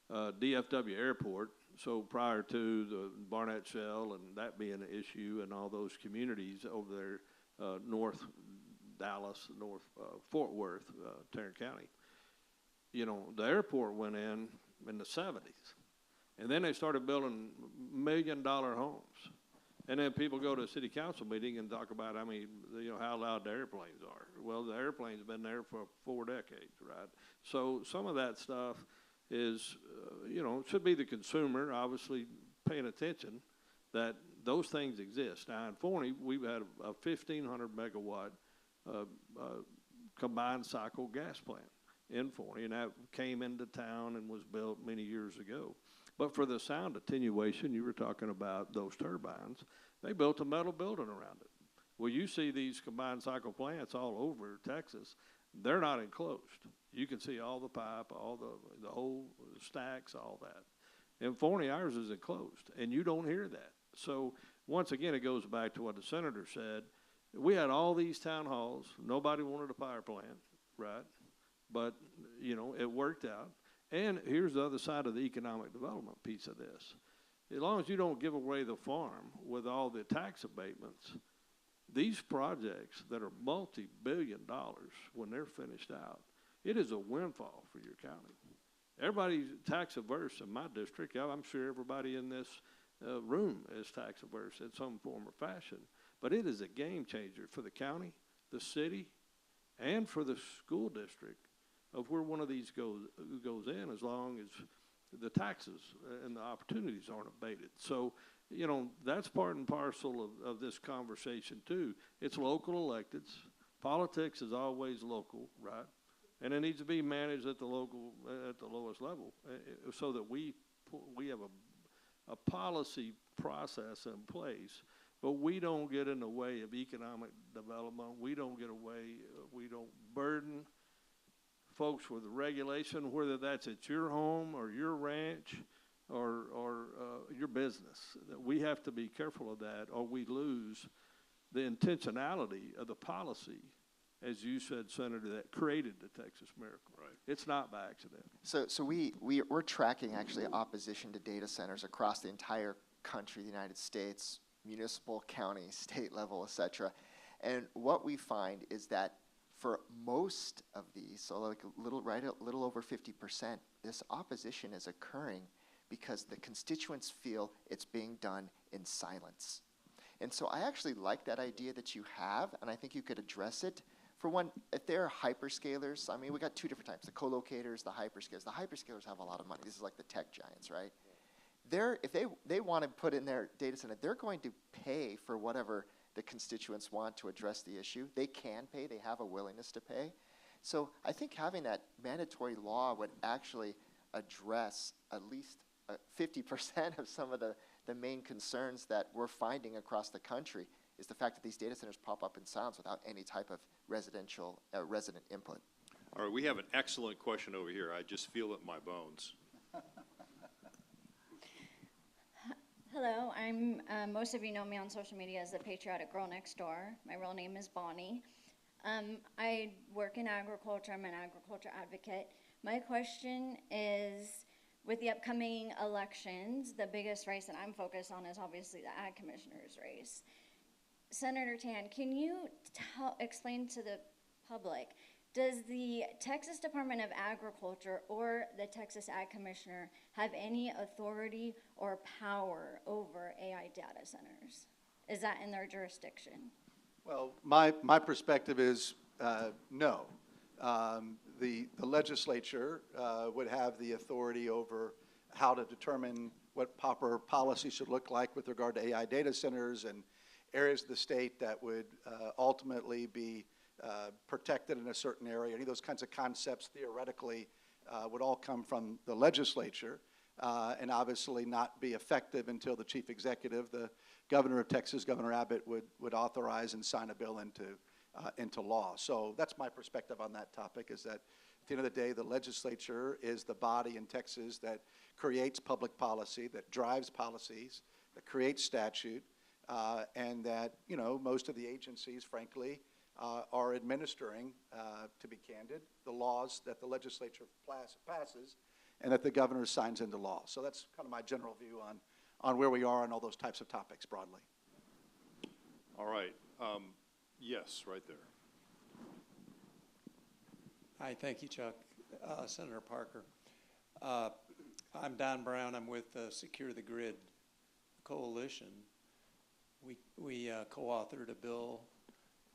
DFW Airport. So prior to the Barnett Shale and that being an issue and all those communities over there, North Dallas, North Fort Worth, Tarrant County, you know, the airport went in the 70s. And then they started building $1 million homes. And then people go to a city council meeting and talk about, I mean, you know, how loud the airplanes are. Well, the airplane's been there for 4 decades, right? So some of that stuff is, you know, should be the consumer, obviously, paying attention that those things exist. Now, in Forney, we've had a 1,500 megawatt combined cycle gas plant in Forney, and that came into town and was built many years ago. But for the sound attenuation, you were talking about those turbines, they built a metal building around it. Well, you see these combined cycle plants all over Texas, they're not enclosed. You can see all the pipe, all the whole stacks, all that. And Forney, ours is enclosed, and you don't hear that. So once again, it goes back to what the senator said. We had all these town halls. Nobody wanted a power plant, right? But, you know, it worked out. And here's the other side of the economic development piece of this. As long as you don't give away the farm with all the tax abatements, these projects that are multi-billion dollars when they're finished out, it is a windfall for your county. Everybody's tax averse in my district. I'm sure everybody in this room is tax averse in some form or fashion. But it is a game changer for the county, the city, and for the school district of where one of these goes in, as long as the taxes and the opportunities aren't abated. So, you know, that's part and parcel of this conversation too. It's local electeds. Politics is always local, right? And it needs to be managed at the lowest level, so that we have a policy process in place, but we don't get in the way of economic development. We don't burden folks with regulation, whether that's at your home or your ranch or your business. We have to be careful of that, or we lose the intentionality of the policy, as you said, Senator, that created the Texas miracle. Right. It's not by accident. So we're tracking actually opposition to data centers across the entire country, the United States, municipal, county, state level, et cetera. And what we find is that for most of these, so like a little over 50%, this opposition is occurring because the constituents feel it's being done in silence. And so I actually like that idea that you have, and I think you could address it. For one, if there are hyperscalers, I mean, we got two different types, the co-locators, the hyperscalers. The hyperscalers have a lot of money. This is like the tech giants, right? If they want to put in their data center, they're going to pay for whatever the constituents want to address the issue. They can pay. They have a willingness to pay. So I think having that mandatory law would actually address at least 50% of some of the main concerns that we're finding across the country, is the fact that these data centers pop up in silence without any type of resident input. All right, we have an excellent question over here. I just feel it in my bones. Hello, most of you know me on social media as the patriotic girl next door. My real name is Bonnie. I work in agriculture. I'm an agriculture advocate. My question is, with the upcoming elections, the biggest race that I'm focused on is obviously the ag commissioner's race. Senator Tan, can you explain to the public, does the Texas Department of Agriculture or the Texas Ag Commissioner have any authority or power over AI data centers? Is that in their jurisdiction? Well, my perspective is no. The legislature would have the authority over how to determine what proper policy should look like with regard to AI data centers and areas of the state that would ultimately be protected in a certain area. Any of those kinds of concepts theoretically would all come from the legislature and obviously not be effective until the chief executive, the governor of Texas, Governor Abbott, would authorize and sign a bill into law. So that's my perspective on that topic, is that at the end of the day, the legislature is the body in Texas that creates public policy, that drives policies, that creates statute, and that, you know, most of the agencies, frankly, are administering, to be candid, the laws that the legislature passes and that the governor signs into law. So that's kind of my general view on where we are on all those types of topics broadly. All right. Yes, right there. Hi, thank you, Chuck. Senator Parker. I'm Don Brown. I'm with Secure the Grid Coalition. We co-authored a bill,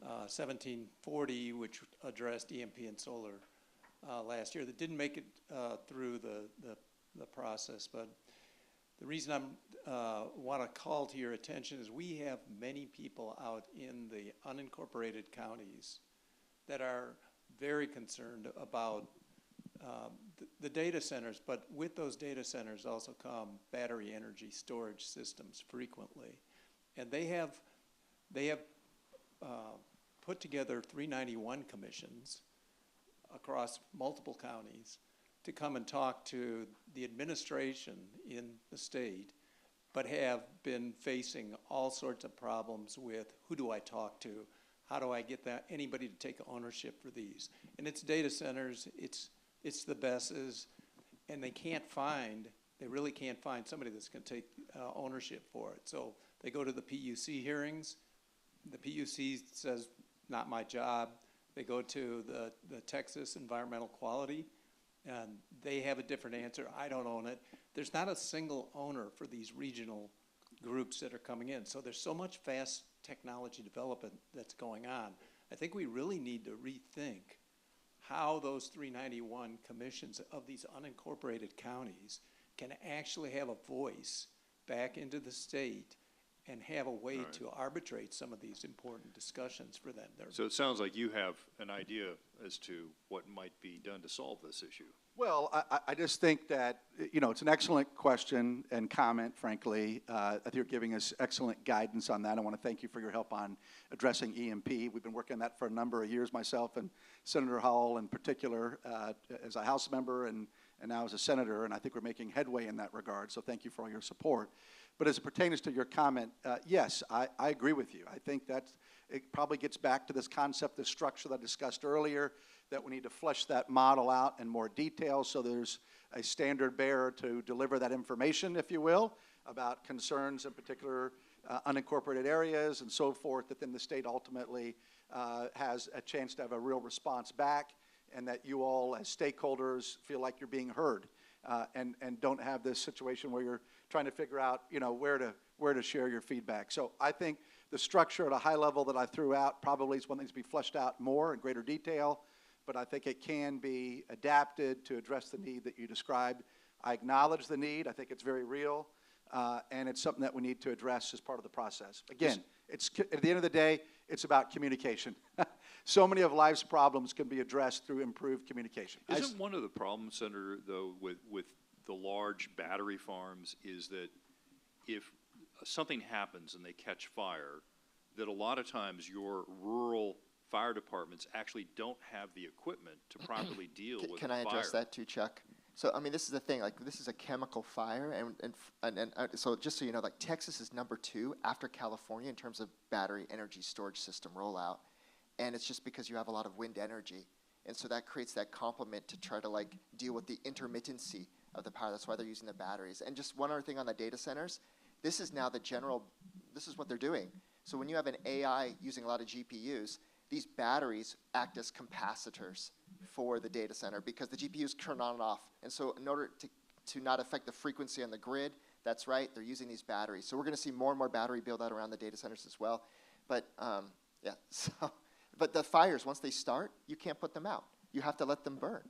1740, which addressed EMP and solar last year. That didn't make it through the process, but the reason I want to call to your attention is we have many people out in the unincorporated counties that are very concerned about the data centers, but with those data centers also come battery energy storage systems frequently. And they have put together 391 commissions across multiple counties to come and talk to the administration in the state, but have been facing all sorts of problems with who do I talk to? How do I get anybody to take ownership for these? And it's data centers, it's the BESs, and they really can't find somebody that's going to take ownership for it. So they go to the PUC hearings. The PUC says, not my job. They go to the Texas Environmental Quality, and they have a different answer. I don't own it. There's not a single owner for these regional groups that are coming in. So there's so much fast technology development that's going on. I think we really need to rethink how those 391 commissions of these unincorporated counties can actually have a voice back into the state and have a way to arbitrate some of these important discussions for them. So it sounds like you have an idea as to what might be done to solve this issue. Well, I just think that, you know, it's an excellent question and comment, frankly. I think you're giving us excellent guidance on that. I want to thank you for your help on addressing EMP. We've been working on that for a number of years, myself and Senator Howell in particular, as a House member and now as a senator, and I think we're making headway in that regard, so thank you for all your support. But as it pertains to your comment, yes, I agree with you. I think it probably gets back to this concept, this structure that I discussed earlier, that we need to flesh that model out in more detail so there's a standard bearer to deliver that information, if you will, about concerns in particular unincorporated areas and so forth, that then the state ultimately has a chance to have a real response back, and that you all as stakeholders feel like you're being heard and don't have this situation where you're trying to figure out, you know, where to share your feedback. So I think the structure at a high level that I threw out probably is one that needs to be fleshed out more in greater detail, but I think it can be adapted to address the need that you described. I acknowledge the need. I think it's very real, and it's something that we need to address as part of the process. Again, at the end of the day, it's about communication. So many of life's problems can be addressed through improved communication. Isn't one of the problems, Senator, though, with the large battery farms is that if something happens and they catch fire, that a lot of times your rural fire departments actually don't have the equipment to properly deal with Can a I address fire. that too, Chuck? So, I mean, this is the thing, like, this is a chemical fire, and so just so you know, like, Texas is #2 after California in terms of battery energy storage system rollout, and it's just because you have a lot of wind energy, and so that creates that complement to try to, like, deal with the intermittency of the power. That's why they're using the batteries. And just one other thing on the data centers, this is now this is what they're doing. So when you have an AI using a lot of GPUs, these batteries act as capacitors for the data center because the GPUs turn on and off. And so in order to not affect the frequency on the grid, that's right, they're using these batteries. So we're going to see more and more battery build out around the data centers as well. But yeah, so, but the fires, once they start, you can't put them out. You have to let them burn.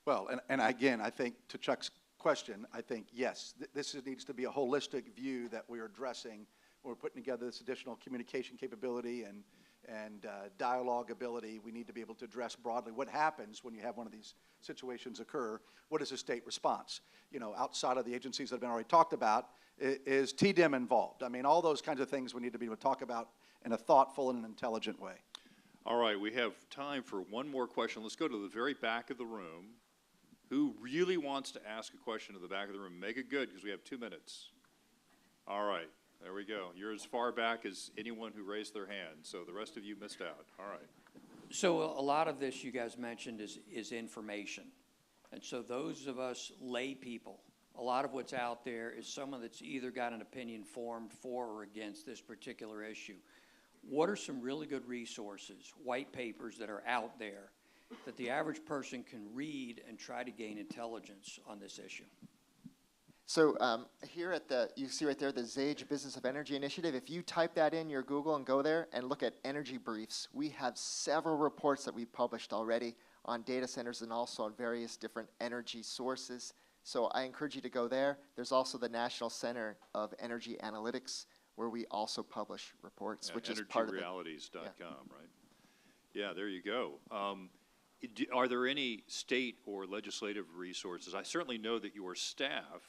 Well, and again, I think to Chuck's question, I think, yes, this needs to be a holistic view that we're addressing when we're putting together this additional communication capability and dialogue ability. We need to be able to address broadly what happens when you have one of these situations occur. What is the state response? You know, outside of the agencies that have been already talked about, is TDEM involved? I mean, all those kinds of things we need to be able to talk about in a thoughtful and an intelligent way. All right, we have time for one more question. Let's go to the very back of the room. Who really wants to ask a question to the back of the room? Make it good, because we have 2 minutes. All right, there we go. You're as far back as anyone who raised their hand, so the rest of you missed out. All right. So a lot of this you guys mentioned is information. And so those of us lay people, a lot of what's out there is someone that's either got an opinion formed for or against this particular issue. What are some really good resources, white papers that are out there that the average person can read and try to gain intelligence on this issue? So here you see right there, the ZAGE Business of Energy Initiative. If you type that in your Google and go there and look at energy briefs, we have several reports that we've published already on data centers and also on various different energy sources. So I encourage you to go there. There's also the National Center of Energy Analytics, where we also publish reports, which is part of EnergyRealities.com, right? Yeah, there you go. Are there any state or legislative resources? I certainly know that your staff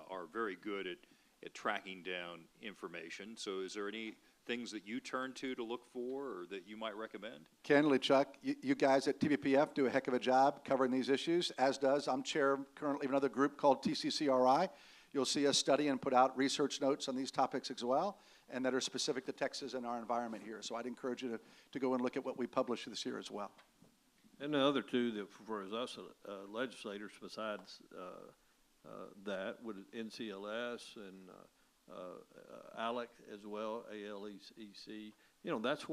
are very good at tracking down information. So is there any things that you turn to look for or that you might recommend? Candidly, Chuck, you guys at TPPF do a heck of a job covering these issues, as does, I'm chair currently of another group called TCCRI. You'll see us study and put out research notes on these topics as well, and that are specific to Texas and our environment here. So I'd encourage you to go and look at what we published this year as well. And the other two that for us legislators besides that would NCLS and ALEC as well, ALEC. You know, that's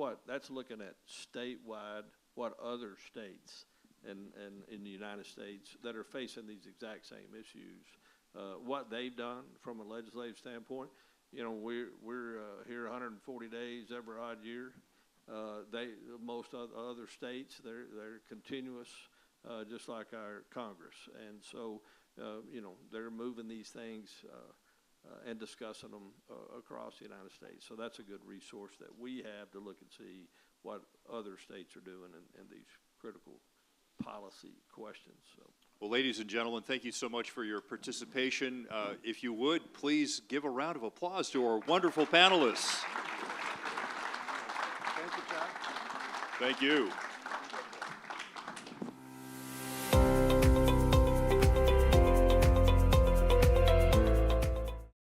looking at statewide, what other states and in the United States that are facing these exact same issues, what they've done from a legislative standpoint. You know, we're here 140 days every odd year. Most other states, they're continuous, just like our Congress. And so, you know, they're moving these things and discussing them across the United States. So that's a good resource that we have to look and see what other states are doing in these critical policy questions. So. Well, ladies and gentlemen, thank you so much for your participation. If you would, please give a round of applause to our wonderful panelists. Thank you, Chuck. Thank you.